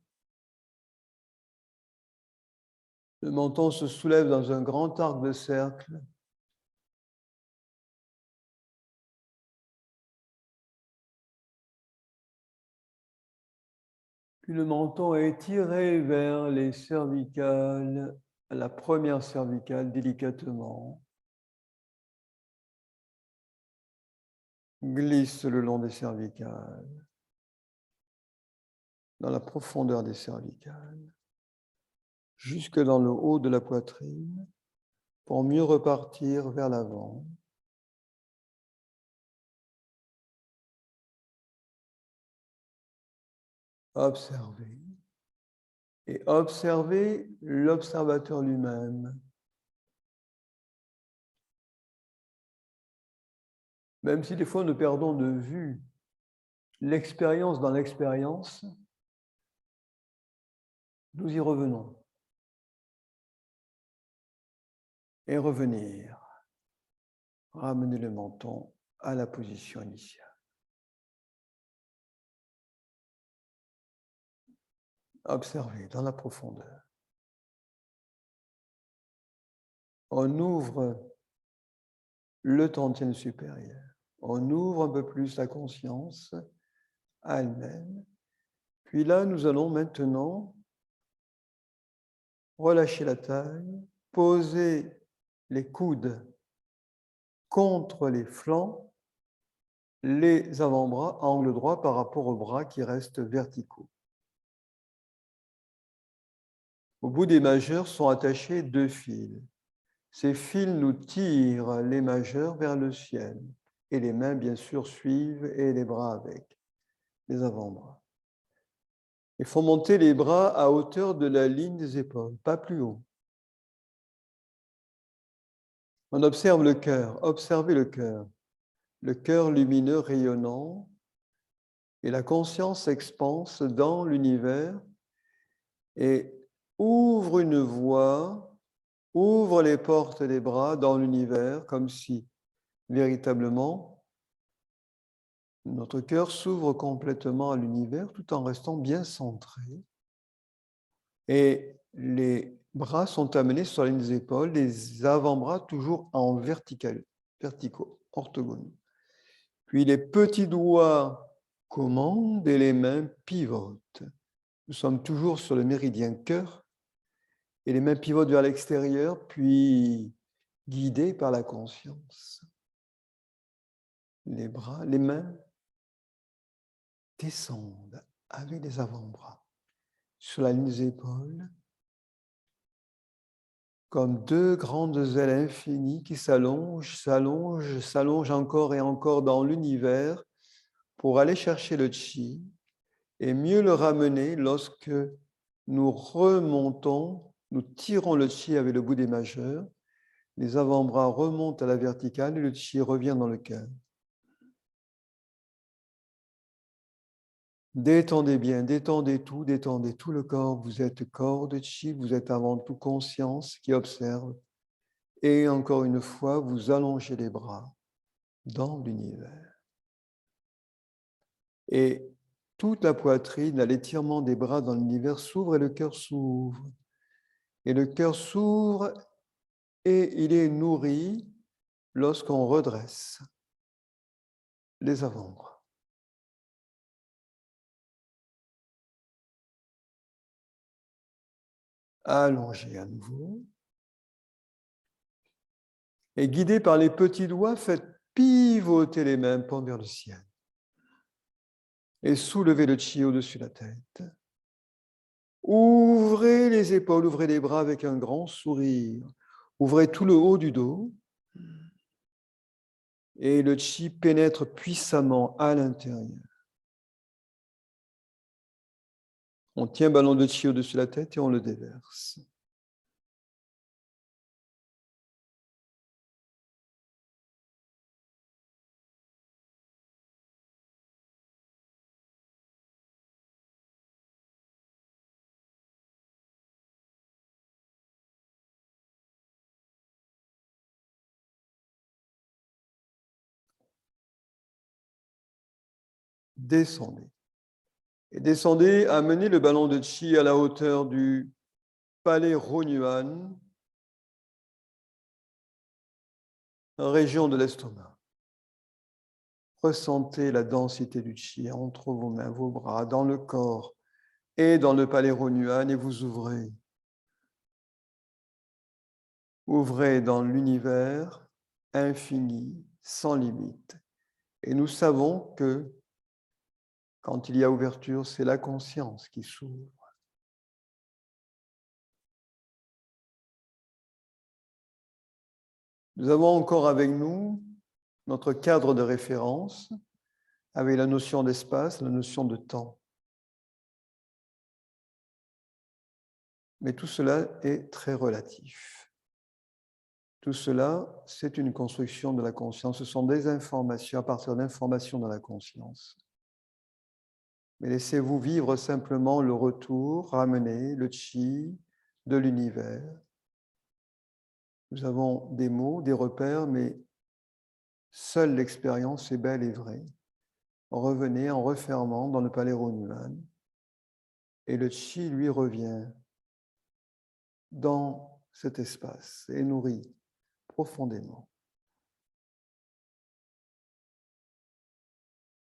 Le menton se soulève dans un grand arc de cercle. Puis le menton est tiré vers les cervicales, la première cervicale délicatement. Glisse le long des cervicales, dans la profondeur des cervicales, jusque dans le haut de la poitrine, pour mieux repartir vers l'avant. Observez. Et observez l'observateur lui-même. Même si des fois nous perdons de vue l'expérience dans l'expérience, nous y revenons. Et revenir. Ramenez le menton à la position initiale. Observez dans la profondeur. On ouvre le tantième supérieur. On ouvre un peu plus la conscience à elle-même. Puis là, nous allons maintenant relâcher la taille, poser les coudes contre les flancs, les avant-bras à angle droit par rapport aux bras qui restent verticaux. Au bout des majeurs sont attachés 2 fils. Ces fils nous tirent les majeurs vers le ciel. Et les mains, bien sûr, suivent et les bras avec, les avant-bras. Il faut monter les bras à hauteur de la ligne des épaules, pas plus haut. On observe le cœur, observez le cœur lumineux rayonnant, et la conscience s'expanse dans l'univers et ouvre une voie, ouvre les portes des bras dans l'univers, comme si véritablement notre cœur s'ouvre complètement à l'univers tout en restant bien centré. Et les bras sont amenés sur la ligne des épaules, les avant-bras toujours en verticaux, orthogonaux. Puis les petits doigts commandent et les mains pivotent. Nous sommes toujours sur le méridien cœur et les mains pivotent vers l'extérieur, puis guidées par la conscience. Les bras, les mains descendent avec les avant-bras sur la ligne des épaules, comme 2 grandes ailes infinies qui s'allongent, s'allongent, s'allongent encore et encore dans l'univers pour aller chercher le chi et mieux le ramener lorsque nous remontons, nous tirons le chi avec le bout des majeurs, les avant-bras remontent à la verticale et le chi revient dans le cœur. Détendez bien, détendez tout le corps. Vous êtes corps de chi, vous êtes avant tout conscience qui observe. Et encore une fois, vous allongez les bras dans l'univers. Et toute la poitrine, à l'étirement des bras dans l'univers s'ouvre et le cœur s'ouvre. Et le cœur s'ouvre et il est nourri lorsqu'on redresse les avant-bras. Allongez à nouveau. Et guidé par les petits doigts, faites pivoter les mains, paumes vers le ciel. Et soulevez le chi au-dessus de la tête. Ouvrez les épaules, ouvrez les bras avec un grand sourire. Ouvrez tout le haut du dos. Et le chi pénètre puissamment à l'intérieur. On tient un ballon de chi au-dessus de la tête et on le déverse. Descendez. Et descendez, amenez le ballon de chi à la hauteur du palais Ronyuan, région de l'estomac. Ressentez la densité du chi entre vos mains, vos bras, dans le corps et dans le palais Ronyuan et vous ouvrez. Ouvrez dans l'univers infini, sans limite. Et nous savons que quand il y a ouverture, c'est la conscience qui s'ouvre. Nous avons encore avec nous notre cadre de référence avec la notion d'espace, la notion de temps. Mais tout cela est très relatif. Tout cela, c'est une construction de la conscience. Ce sont des informations à partir d'informations dans la conscience. Mais laissez-vous vivre simplement le retour, ramener le chi de l'univers. Nous avons des mots, des repères, mais Seule l'expérience est belle et vraie. Revenez en refermant dans le palais Runyuan. Et le chi, lui, revient dans cet espace et nourrit profondément.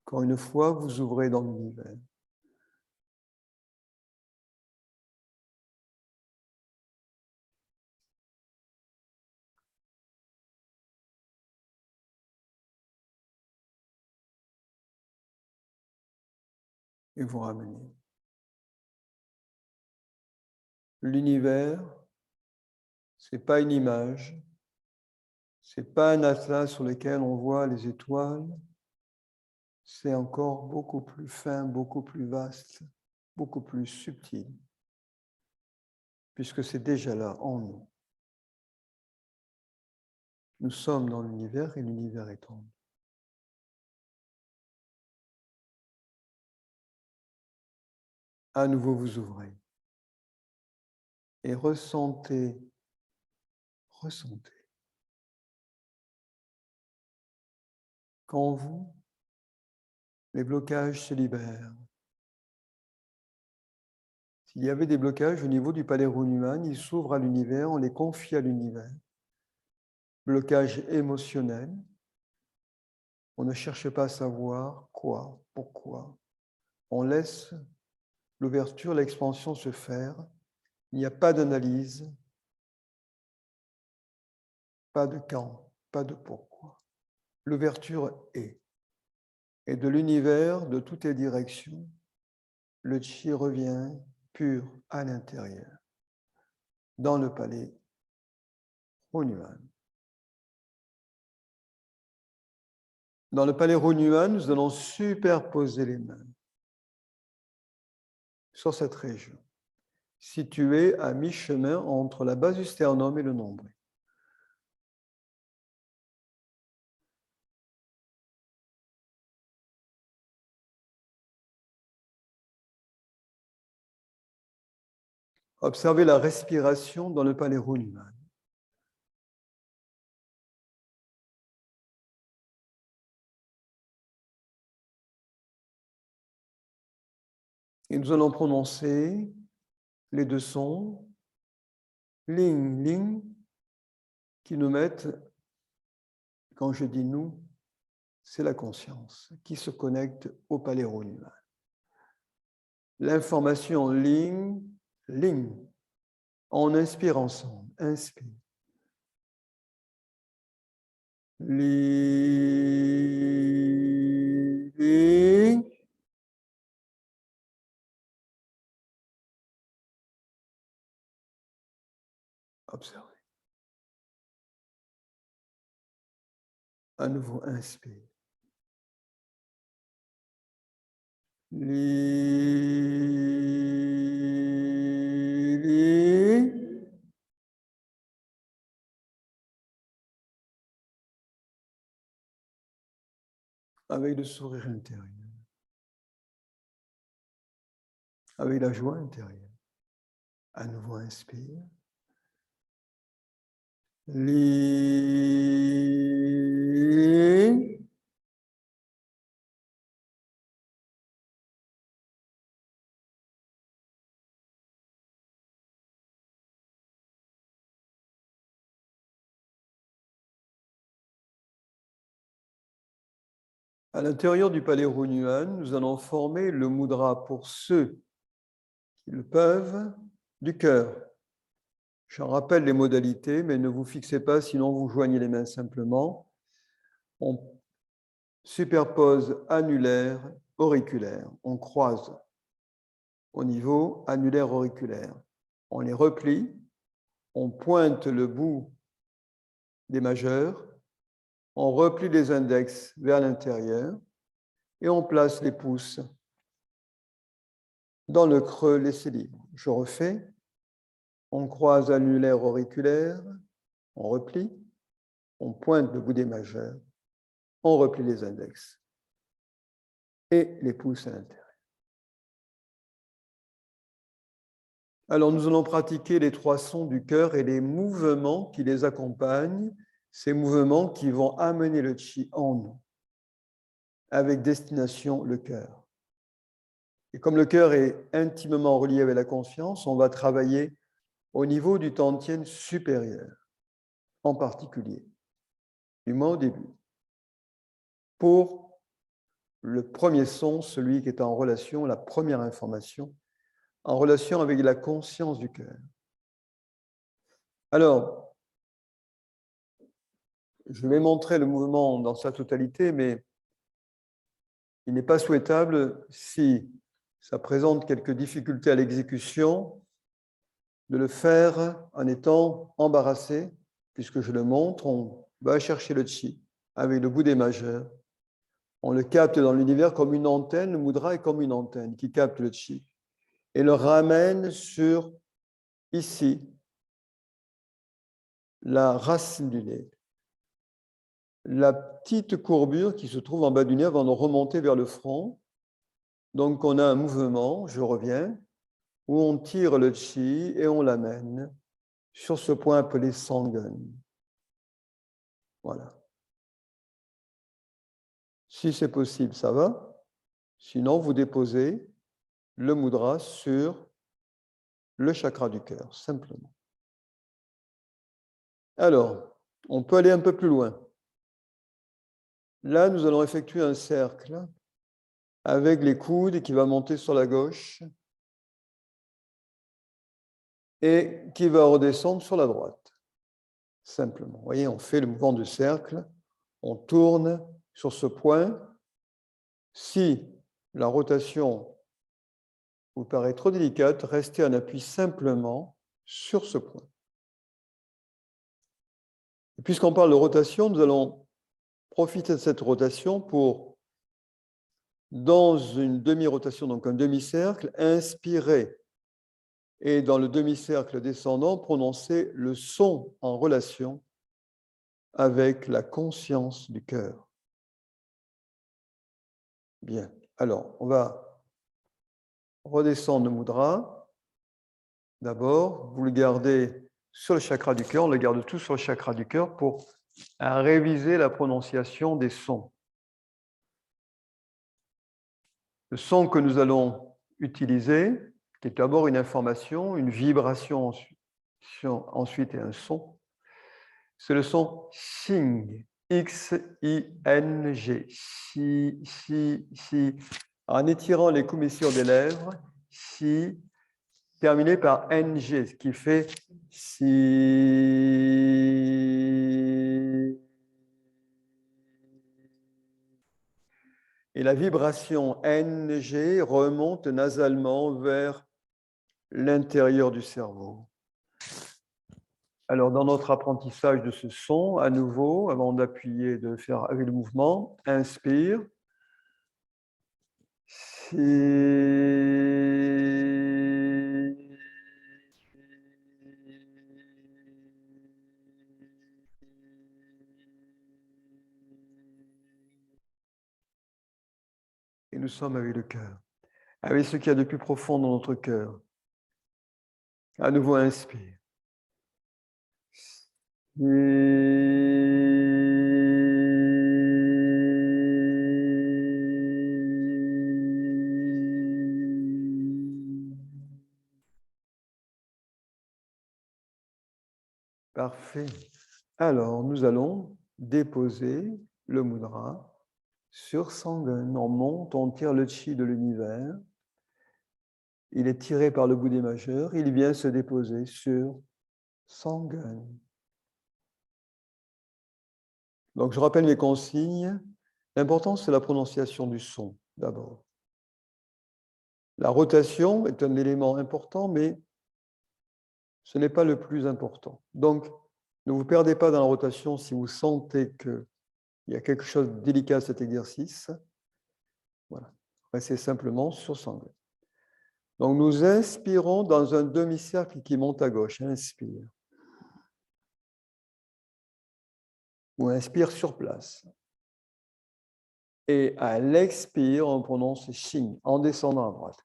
Encore une fois, vous ouvrez dans l'univers. Et vous ramenez. L'univers, ce n'est pas une image, ce n'est pas un atlas sur lequel on voit les étoiles, c'est encore beaucoup plus fin, beaucoup plus vaste, beaucoup plus subtil, puisque c'est déjà là en nous. Nous sommes dans l'univers et l'univers est en nous. À nouveau, vous ouvrez et ressentez qu'en vous, les blocages se libèrent. S'il y avait des blocages au niveau du palais Runyuan, ils s'ouvrent à l'univers, on les confie à l'univers. Blocage émotionnel, on ne cherche pas à savoir quoi, pourquoi. On laisse l'ouverture, l'expansion se faire. Il n'y a pas d'analyse, pas de quand, pas de pourquoi. L'ouverture est. Et de l'univers, de toutes les directions, le chi revient pur à l'intérieur, dans le palais Runyuan. Dans le palais Runyuan, nous allons superposer les mains sur cette région, située à mi-chemin entre la base du sternum et le nombril. Observez la respiration dans le palais Runyuan. Et nous allons prononcer les deux sons, ling, ling, qui nous mettent, quand je dis nous, c'est la conscience qui se connecte au palais Runyuan. L'information ling, ling. On inspire ensemble. Inspire. Ling, ling. Observez. À nouveau, inspire. Ling, ling. Avec le sourire intérieur. Avec la joie intérieure. À nouveau, inspire. Ling. À l'intérieur du palais Runyuan, nous allons former le mudra pour ceux qui le peuvent du cœur. J'en rappelle les modalités, mais ne vous fixez pas, sinon vous joignez les mains simplement. On superpose annulaire, auriculaire. On croise au niveau annulaire, auriculaire. On les replie, on pointe le bout des majeurs, on replie les index vers l'intérieur et on place les pouces dans le creux, laissez libre. Je refais. On croise annulaire, auriculaire, on replie, on pointe le bout des majeurs, on replie les index et les pouces à l'intérieur. Alors, nous allons pratiquer les trois sons du cœur et les mouvements qui les accompagnent, ces mouvements qui vont amener le chi en nous, avec destination le cœur. Et comme le cœur est intimement relié avec la conscience, on va travailler au niveau du Tantien supérieur, en particulier, du moins au début, pour le premier son, celui qui est en relation, la première information, en relation avec la conscience du cœur. Alors, je vais montrer le mouvement dans sa totalité, mais il n'est pas souhaitable, si ça présente quelques difficultés à l'exécution, de le faire en étant embarrassé, puisque je le montre, on va chercher le chi avec le bout des majeurs. On le capte dans l'univers comme une antenne, le mudra est comme une antenne qui capte le chi et le ramène sur, ici, la racine du nez. La petite courbure qui se trouve en bas du nez avant de remonter vers le front. Donc, on a un mouvement, je reviens, où on tire le chi et on l'amène sur ce point appelé sangun. Voilà. Si c'est possible, ça va. Sinon, vous déposez le mudra sur le chakra du cœur, simplement. Alors, on peut aller un peu plus loin. Là, nous allons effectuer un cercle avec les coudes qui va monter sur la gauche et qui va redescendre sur la droite. Simplement. Vous voyez, on fait le mouvement de cercle, on tourne sur ce point. Si la rotation vous paraît trop délicate, restez en appui simplement sur ce point. Et puisqu'on parle de rotation, nous allons profiter de cette rotation pour, dans une demi-rotation, donc un demi-cercle, inspirer et dans le demi-cercle descendant, prononcer le son en relation avec la conscience du cœur. Bien. Alors, on va redescendre le mudra. D'abord, vous le gardez sur le chakra du cœur, on le garde tout sur le chakra du cœur pour réviser la prononciation des sons. Le son que nous allons utiliser, qui est d'abord une information, une vibration ensuite et un son, c'est le son Xing, X-I-N-G, si, si, si, en étirant les commissures des lèvres, si, terminé par NG, ce qui fait si. Et la vibration NG remonte nasalement vers l'intérieur du cerveau. Alors, dans notre apprentissage de ce son, à nouveau, avant d'appuyer, de faire avec le mouvement, inspire. Si. Et nous sommes avec le cœur, avec ce qu'il y a de plus profond dans notre cœur. À nouveau, inspire. Parfait. Alors, nous allons déposer le mudra sur Sangun. On monte, on tire le chi de l'univers. Il est tiré par le bout des majeurs. Il vient se déposer sur Sangun. Donc, je rappelle mes consignes. L'important, c'est la prononciation du son, d'abord. La rotation est un élément important, mais ce n'est pas le plus important. Donc, ne vous perdez pas dans la rotation si vous sentez qu'il y a quelque chose de délicat à cet exercice. Voilà. Restez simplement sur Sangun. Donc, nous inspirons dans un demi-cercle qui monte à gauche. Inspire. Ou inspire sur place. Et à l'expire, on prononce Xing en descendant à droite.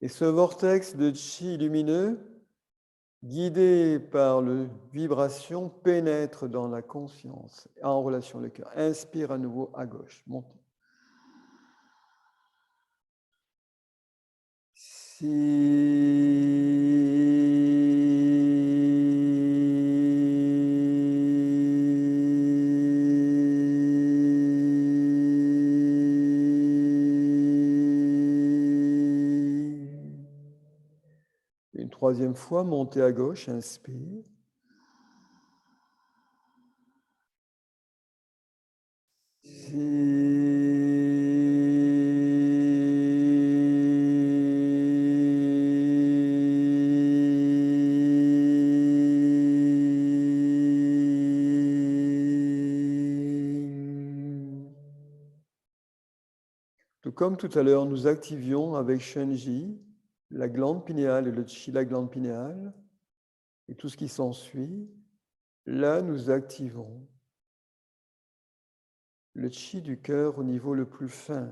Et ce vortex de chi lumineux, guidé par la vibration, pénètre dans la conscience, en relation avec le cœur. Inspire à nouveau à gauche. Montez. Une troisième fois, montez à gauche, inspire. Tout comme tout à l'heure, nous activions avec Shenji la glande pinéale et le chi, la glande pinéale, et tout ce qui s'ensuit. Là, nous activons le chi du cœur au niveau le plus fin.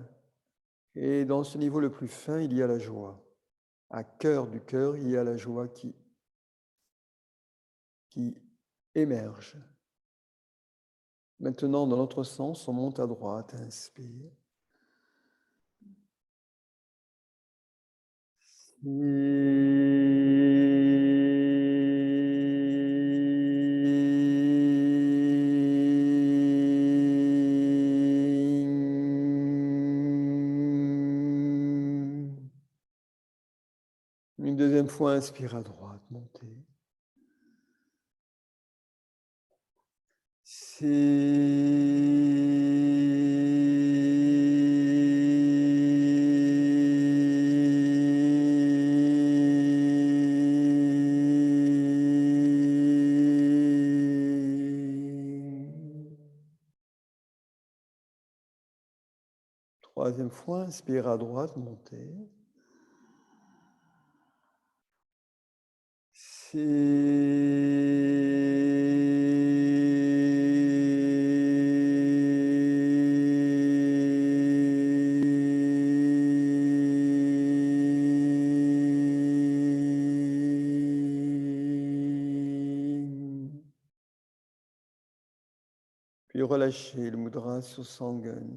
Et dans ce niveau le plus fin, il y a la joie. À cœur du cœur, il y a la joie qui émerge. Maintenant, dans l'autre sens, on monte à droite, inspire. Une deuxième fois, inspire à droite, montez. Troisième fois, inspire à droite, montez. Puis relâchez le mudra sur Sangan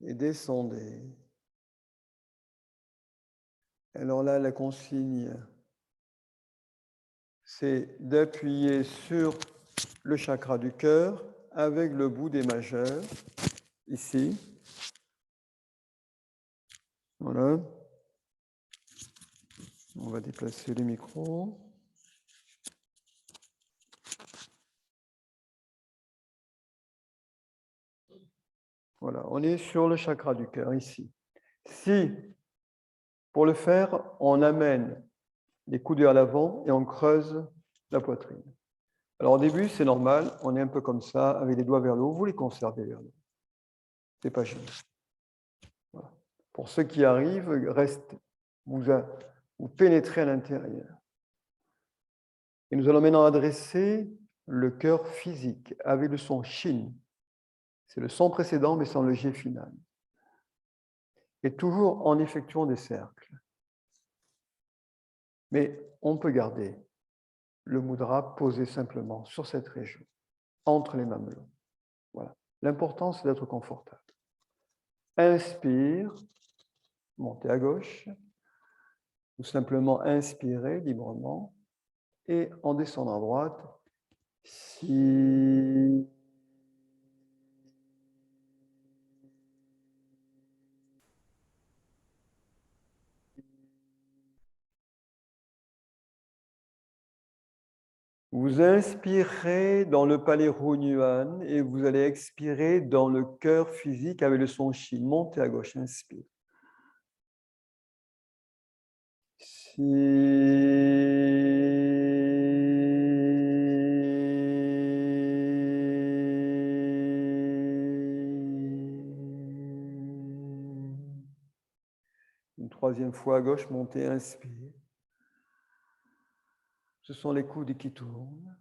et descendez. Alors là, la consigne, c'est d'appuyer sur le chakra du cœur avec le bout des majeurs, ici. Voilà. On va déplacer le micro. Voilà, on est sur le chakra du cœur, ici. Si, pour le faire, on amène les coudes vers l'avant et on creuse la poitrine. Alors au début, c'est normal, on est un peu comme ça, avec les doigts vers le haut, vous les conservez vers le haut. C'est pas gênant. Voilà. Pour ceux qui arrivent, vous pénétrez à l'intérieur. Et nous allons maintenant adresser le cœur physique avec le son Shin. C'est le son précédent, mais sans le G final. Et toujours en effectuant des cercles. Mais on peut garder le mudra posé simplement sur cette région, entre les mamelons. Voilà. L'important, c'est d'être confortable. Inspire, montez à gauche, ou simplement inspirez librement, et en descendant à droite, si... Vous inspirez dans le palais Hunyuan et vous allez expirer dans le cœur physique avec le son Shin. Montez à gauche, inspire. Une troisième fois à gauche, montez, inspire. Ce sont les coudes qui tournent.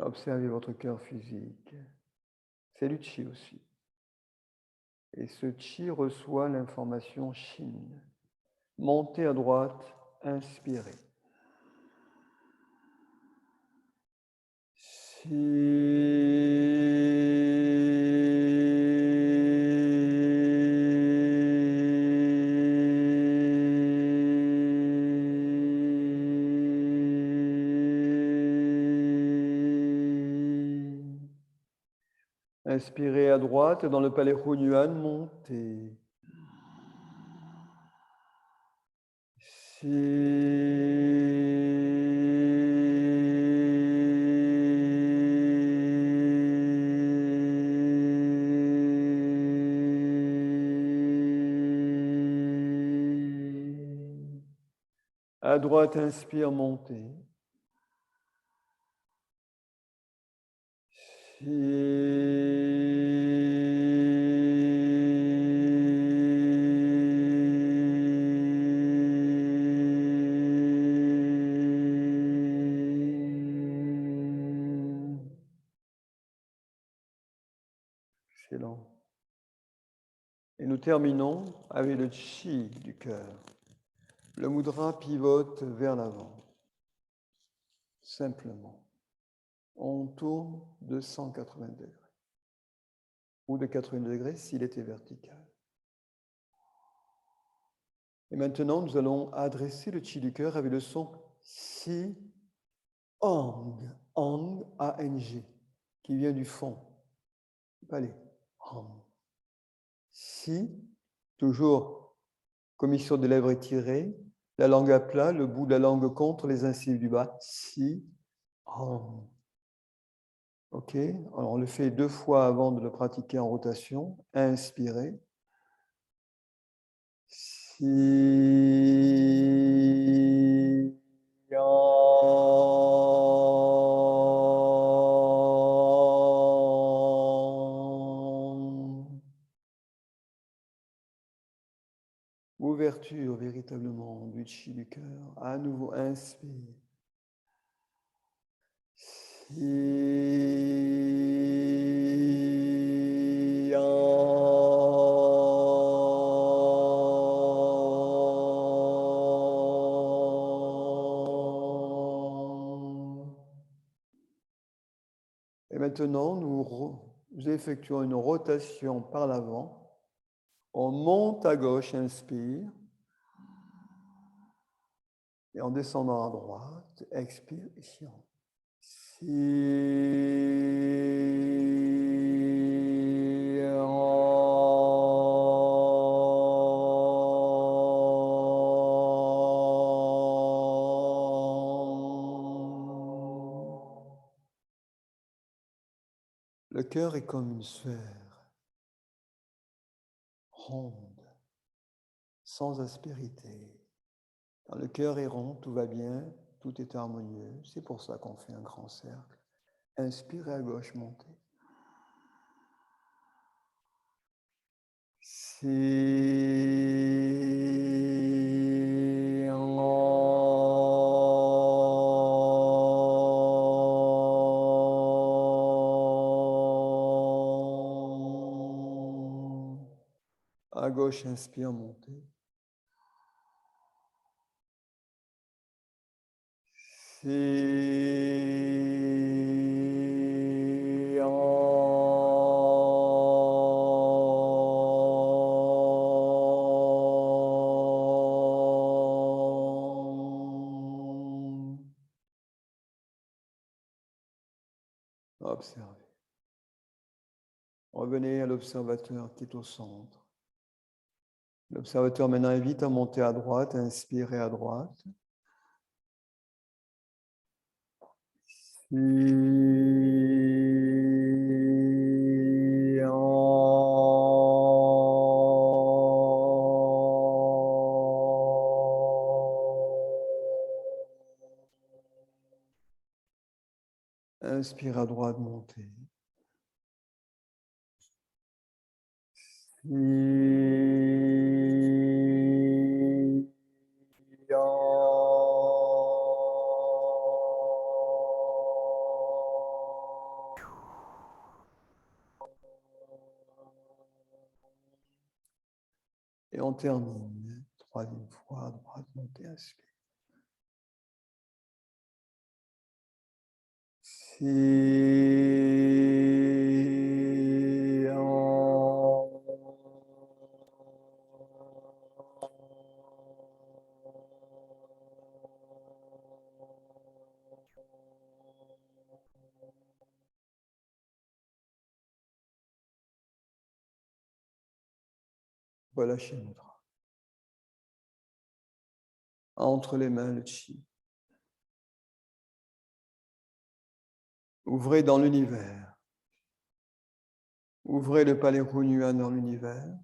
Observez votre cœur physique. C'est du chi aussi. Et ce chi reçoit l'information Shin. Montez à droite, inspirez. Inspirez à droite dans le palais Hunyuan, montez. À droite, inspire, montez. Excellent. Et nous terminons avec le chi du cœur. Le mudra pivote vers l'avant. Simplement. On tourne de 180 degrés. Ou de 80 degrés s'il était vertical. Et maintenant, nous allons adresser le chi du cœur avec le son si, ang, ang, A-N-G, qui vient du fond. Allez, ang. Si, toujours commission des lèvres étirées, la langue à plat, le bout de la langue contre les incisives du bas. Si, ang. Ok, alors on le fait 2 fois avant de le pratiquer en rotation. Inspirez. Si, ouverture véritablement du chi du cœur. À nouveau, inspire. Et maintenant, nous effectuons une rotation par l'avant. On monte à gauche, inspire. Et en descendant à droite, expire, ici. Le cœur est comme une sphère ronde, sans aspérité. Quand le cœur est rond, tout va bien, tout est harmonieux. C'est pour ça qu'on fait un grand cercle. Inspirez à gauche, montez. À gauche, inspire, montez. Observez. Revenez à l'observateur qui est au centre. L'observateur maintenant invite à monter à droite, à inspirer à droite. Inspire à droite, montez. Et on termine. Troisième fois, droite, montée, inspire. Relâchez mudra. Entre les mains, le chi. Ouvrez dans l'univers. Ouvrez le palais Runyuan dans l'univers.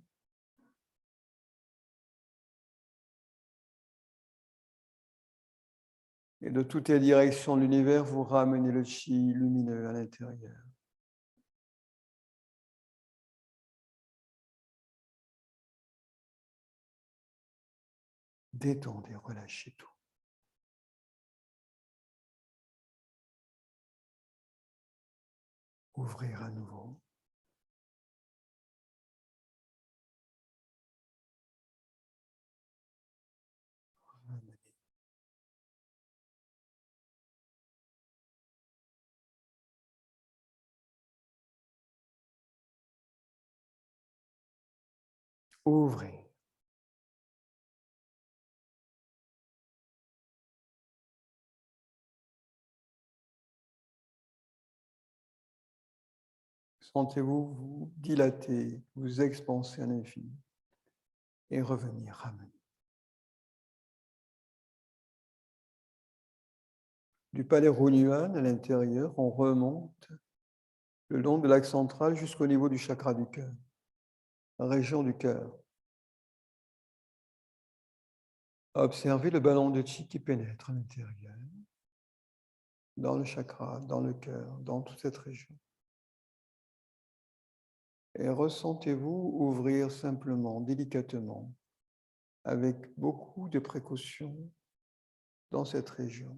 Et de toutes les directions de l'univers, vous ramenez le chi lumineux à l'intérieur. Détendez, relâchez tout. Ouvrir à nouveau. Ouvrez. Sentez-vous vous dilater, vous expanser à l'infini et revenir, ramener. Du palais Runyuan à l'intérieur, on remonte le long de l'axe central jusqu'au niveau du chakra du cœur, la région du cœur. Observez le ballon de chi qui pénètre à l'intérieur, dans le chakra, dans le cœur, dans toute cette région. Et ressentez-vous ouvrir simplement, délicatement, avec beaucoup de précaution dans cette région.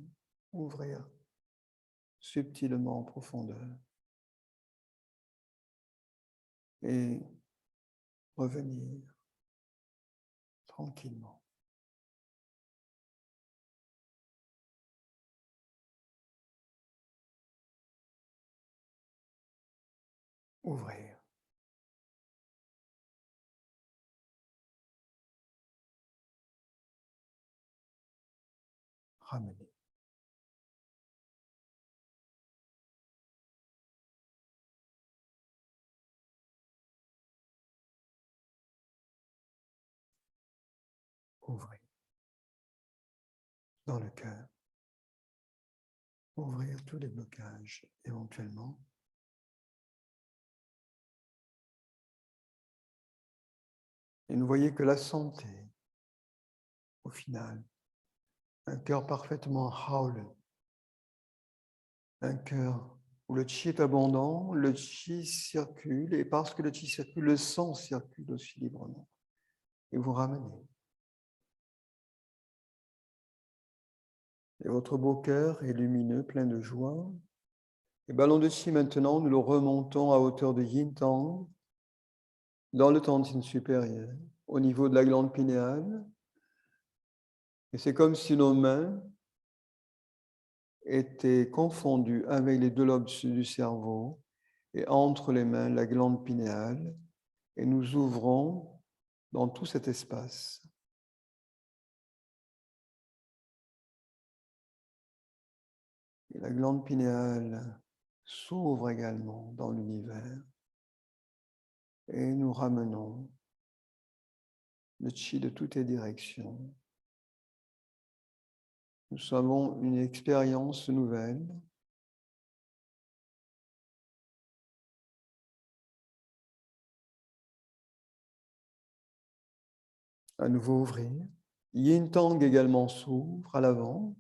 Ouvrir subtilement en profondeur. Et revenir tranquillement. Ouvrir. Ramener. Ouvrir. Dans le cœur. Ouvrir tous les blocages éventuellement. Et ne voyez que la santé, au final. Un cœur parfaitement haole. Un cœur où le chi est abondant, le chi circule, et parce que le chi circule, le sang circule aussi librement. Et vous ramenez. Et votre beau cœur est lumineux, plein de joie. Et ballon de chi maintenant, nous le remontons à hauteur de Yin Tang, dans le tantine supérieur, au niveau de la glande pinéale. Et c'est comme si nos mains étaient confondues avec les deux lobes du cerveau et entre les mains, la glande pinéale. Et nous ouvrons dans tout cet espace. Et la glande pinéale s'ouvre également dans l'univers. Et nous ramenons le chi de toutes les directions. Nous avons une expérience nouvelle. À nouveau ouvrir. Yin Tang également s'ouvre à l'avant.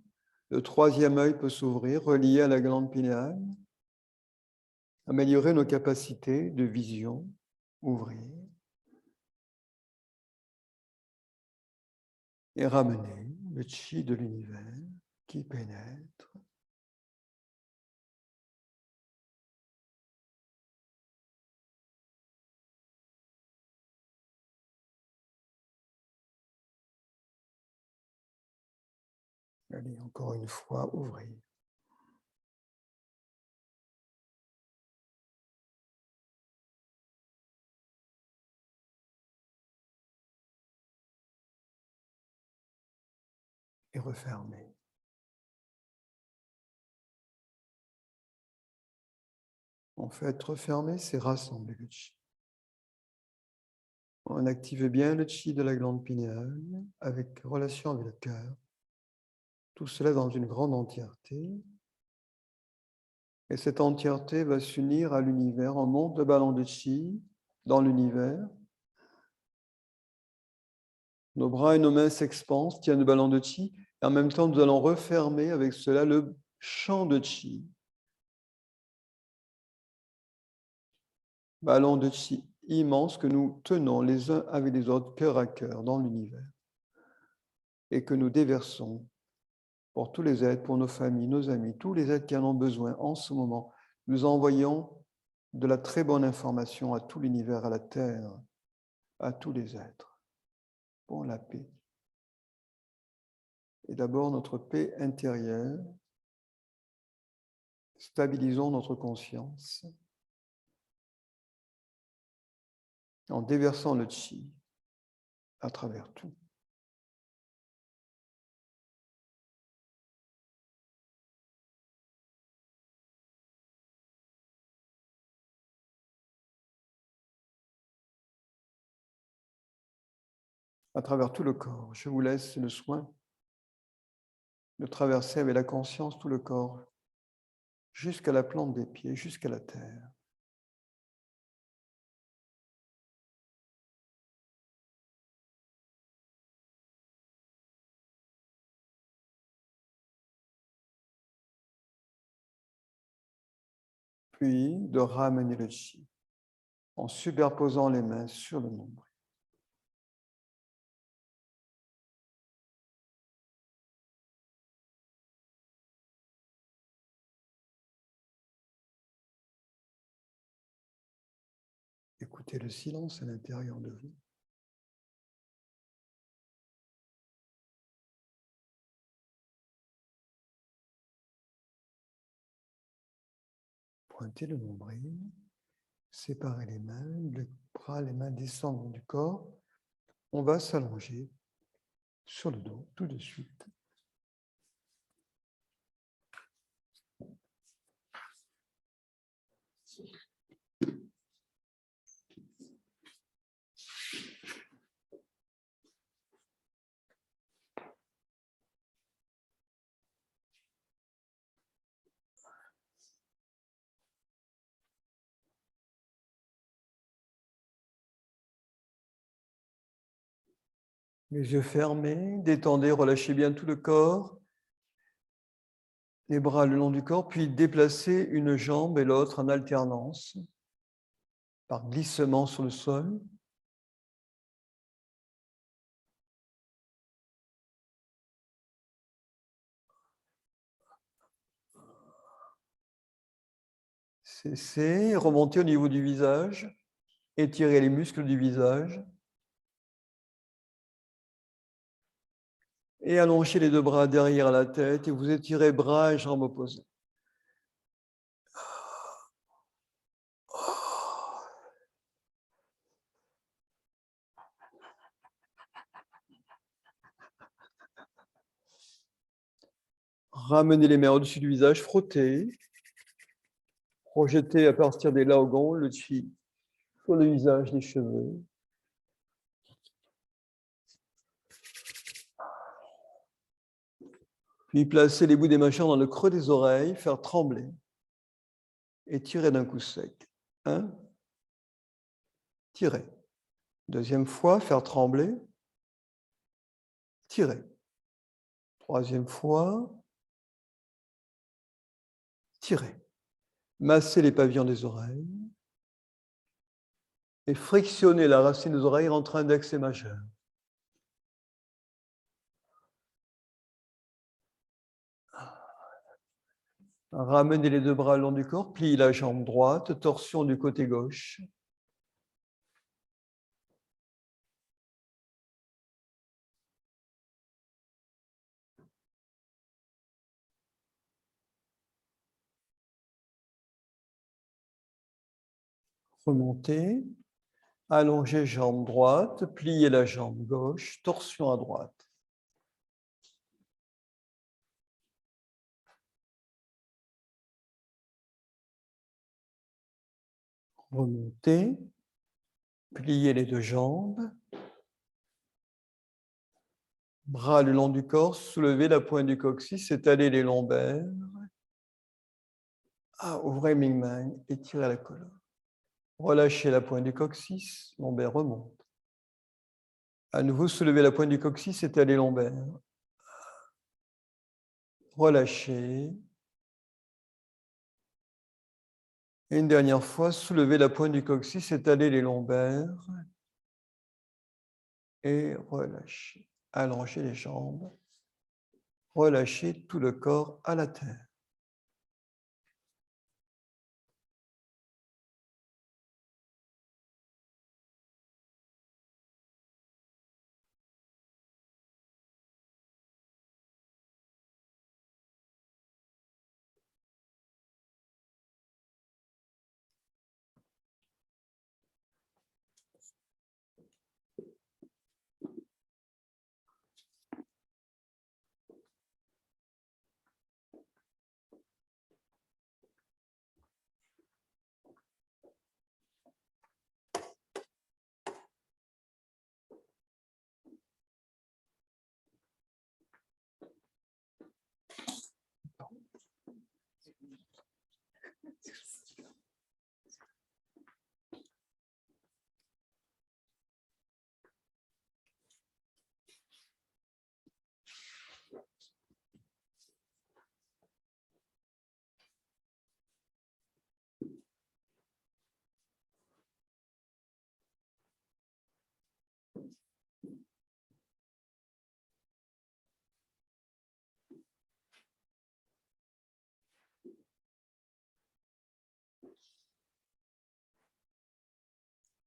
Le troisième œil peut s'ouvrir, relié à la glande pinéale. Améliorer nos capacités de vision. Ouvrir. Et ramener le chi de l'univers qui pénètre. Allez, encore une fois, ouvrez. Et refermez. En fait, refermer, c'est rassembler le chi. On active bien le chi de la glande pinéale avec relation avec le cœur. Tout cela dans une grande entièreté. Et cette entièreté va s'unir à l'univers. On monte le ballon de chi dans l'univers. Nos bras et nos mains s'expansent, tiennent le ballon de chi. Et en même temps, nous allons refermer avec cela le champ de chi. Ballon de chi immense que nous tenons les uns avec les autres, cœur à cœur, dans l'univers. Et que nous déversons pour tous les êtres, pour nos familles, nos amis, tous les êtres qui en ont besoin en ce moment. Nous envoyons de la très bonne information à tout l'univers, à la Terre, à tous les êtres, pour la paix. Et d'abord notre paix intérieure. Stabilisons notre conscience en déversant le chi à travers tout. À travers tout le corps. Je vous laisse le soin de traverser avec la conscience tout le corps jusqu'à la plante des pieds, jusqu'à la terre. Puis de ramener le chi en superposant les mains sur le nombril. Écoutez le silence à l'intérieur de vous. Pointez le nombril, séparez les mains, les bras, les mains descendent du corps. On va s'allonger sur le dos tout de suite. Les yeux fermés, détendez, relâchez bien tout le corps. Les bras le long du corps, puis déplacez une jambe et l'autre en alternance, par glissement sur le sol. Cessez, remontez au niveau du visage, étirez les muscles du visage. Et allongez les deux bras derrière la tête et vous étirez bras et jambes opposées. Ramenez les mains au-dessus du visage, frottez. Projetez à partir des laogons le chi sur le visage, les cheveux. Puis placez les bouts des mâchoires dans le creux des oreilles, faire trembler. Et tirez d'un coup sec. 1. Tirez. Deuxième fois, faire trembler. Tirez. Troisième fois. Tirez. Massez les pavillons des oreilles. Et frictionnez la racine des oreilles entre index et majeur. Ramenez les deux bras le long du corps, pliez la jambe droite, torsion du côté gauche. Remontez. Allongez jambe droite, pliez la jambe gauche, torsion à droite. Remontez. Pliez les deux jambes. Bras le long du corps, soulevez la pointe du coccyx, étalez les lombaires. Ouvrez Mingmen, étirez la colonne. Relâchez la pointe du coccyx, lombaire remonte. À nouveau, soulevez la pointe du coccyx, étalez les lombaires. Relâchez. Et une dernière fois, soulevez la pointe du coccyx, étalez les lombaires. Et relâchez. Allongez les jambes. Relâchez tout le corps à la terre.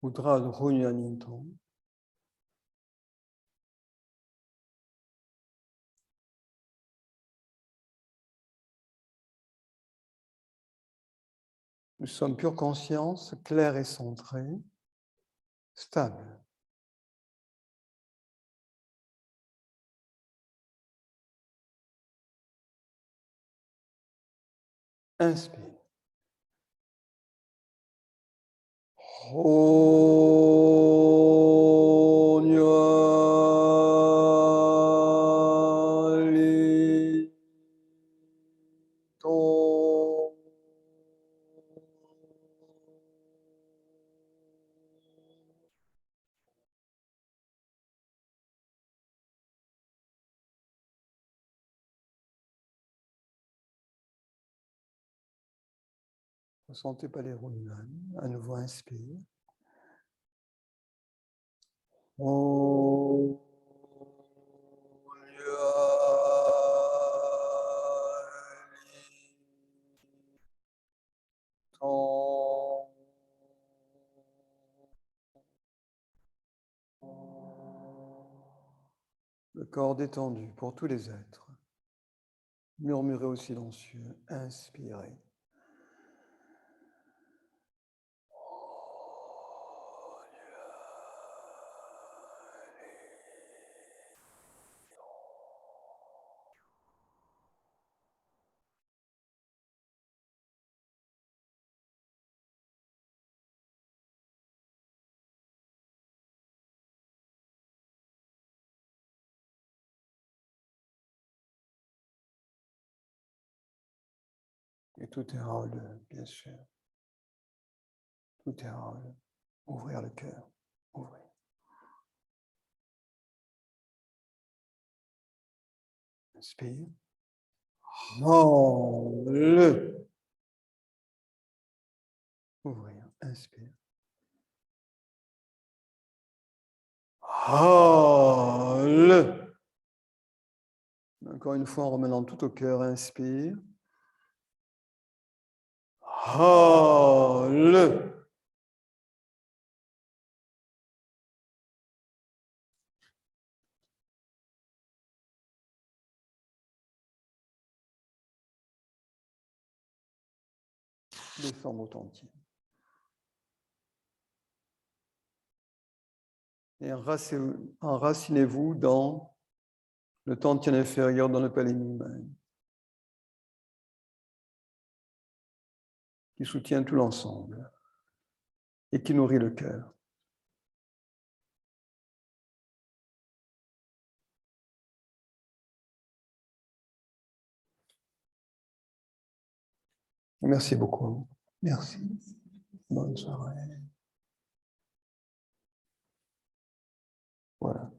Mudra de Runyaninton. Nous sommes pure conscience, claire et centrée, stable. Inspire. Ressentez pas les Runyan. À nouveau, inspire. Le corps détendu pour tous les êtres. Murmurez au silencieux, inspirez. Et tout est rôle, bien sûr. Tout est rôle. Ouvrir le cœur. Ouvrir. Inspire. Le. Ouvrir. Inspire. Le. Encore une fois, en remenant tout au cœur. Inspire. Le. Les formes authentiques. Et enracinez-vous dans le tantien inférieur, dans le palémimène, qui soutient tout l'ensemble et qui nourrit le cœur. Merci beaucoup. Merci. Bonne soirée. Voilà.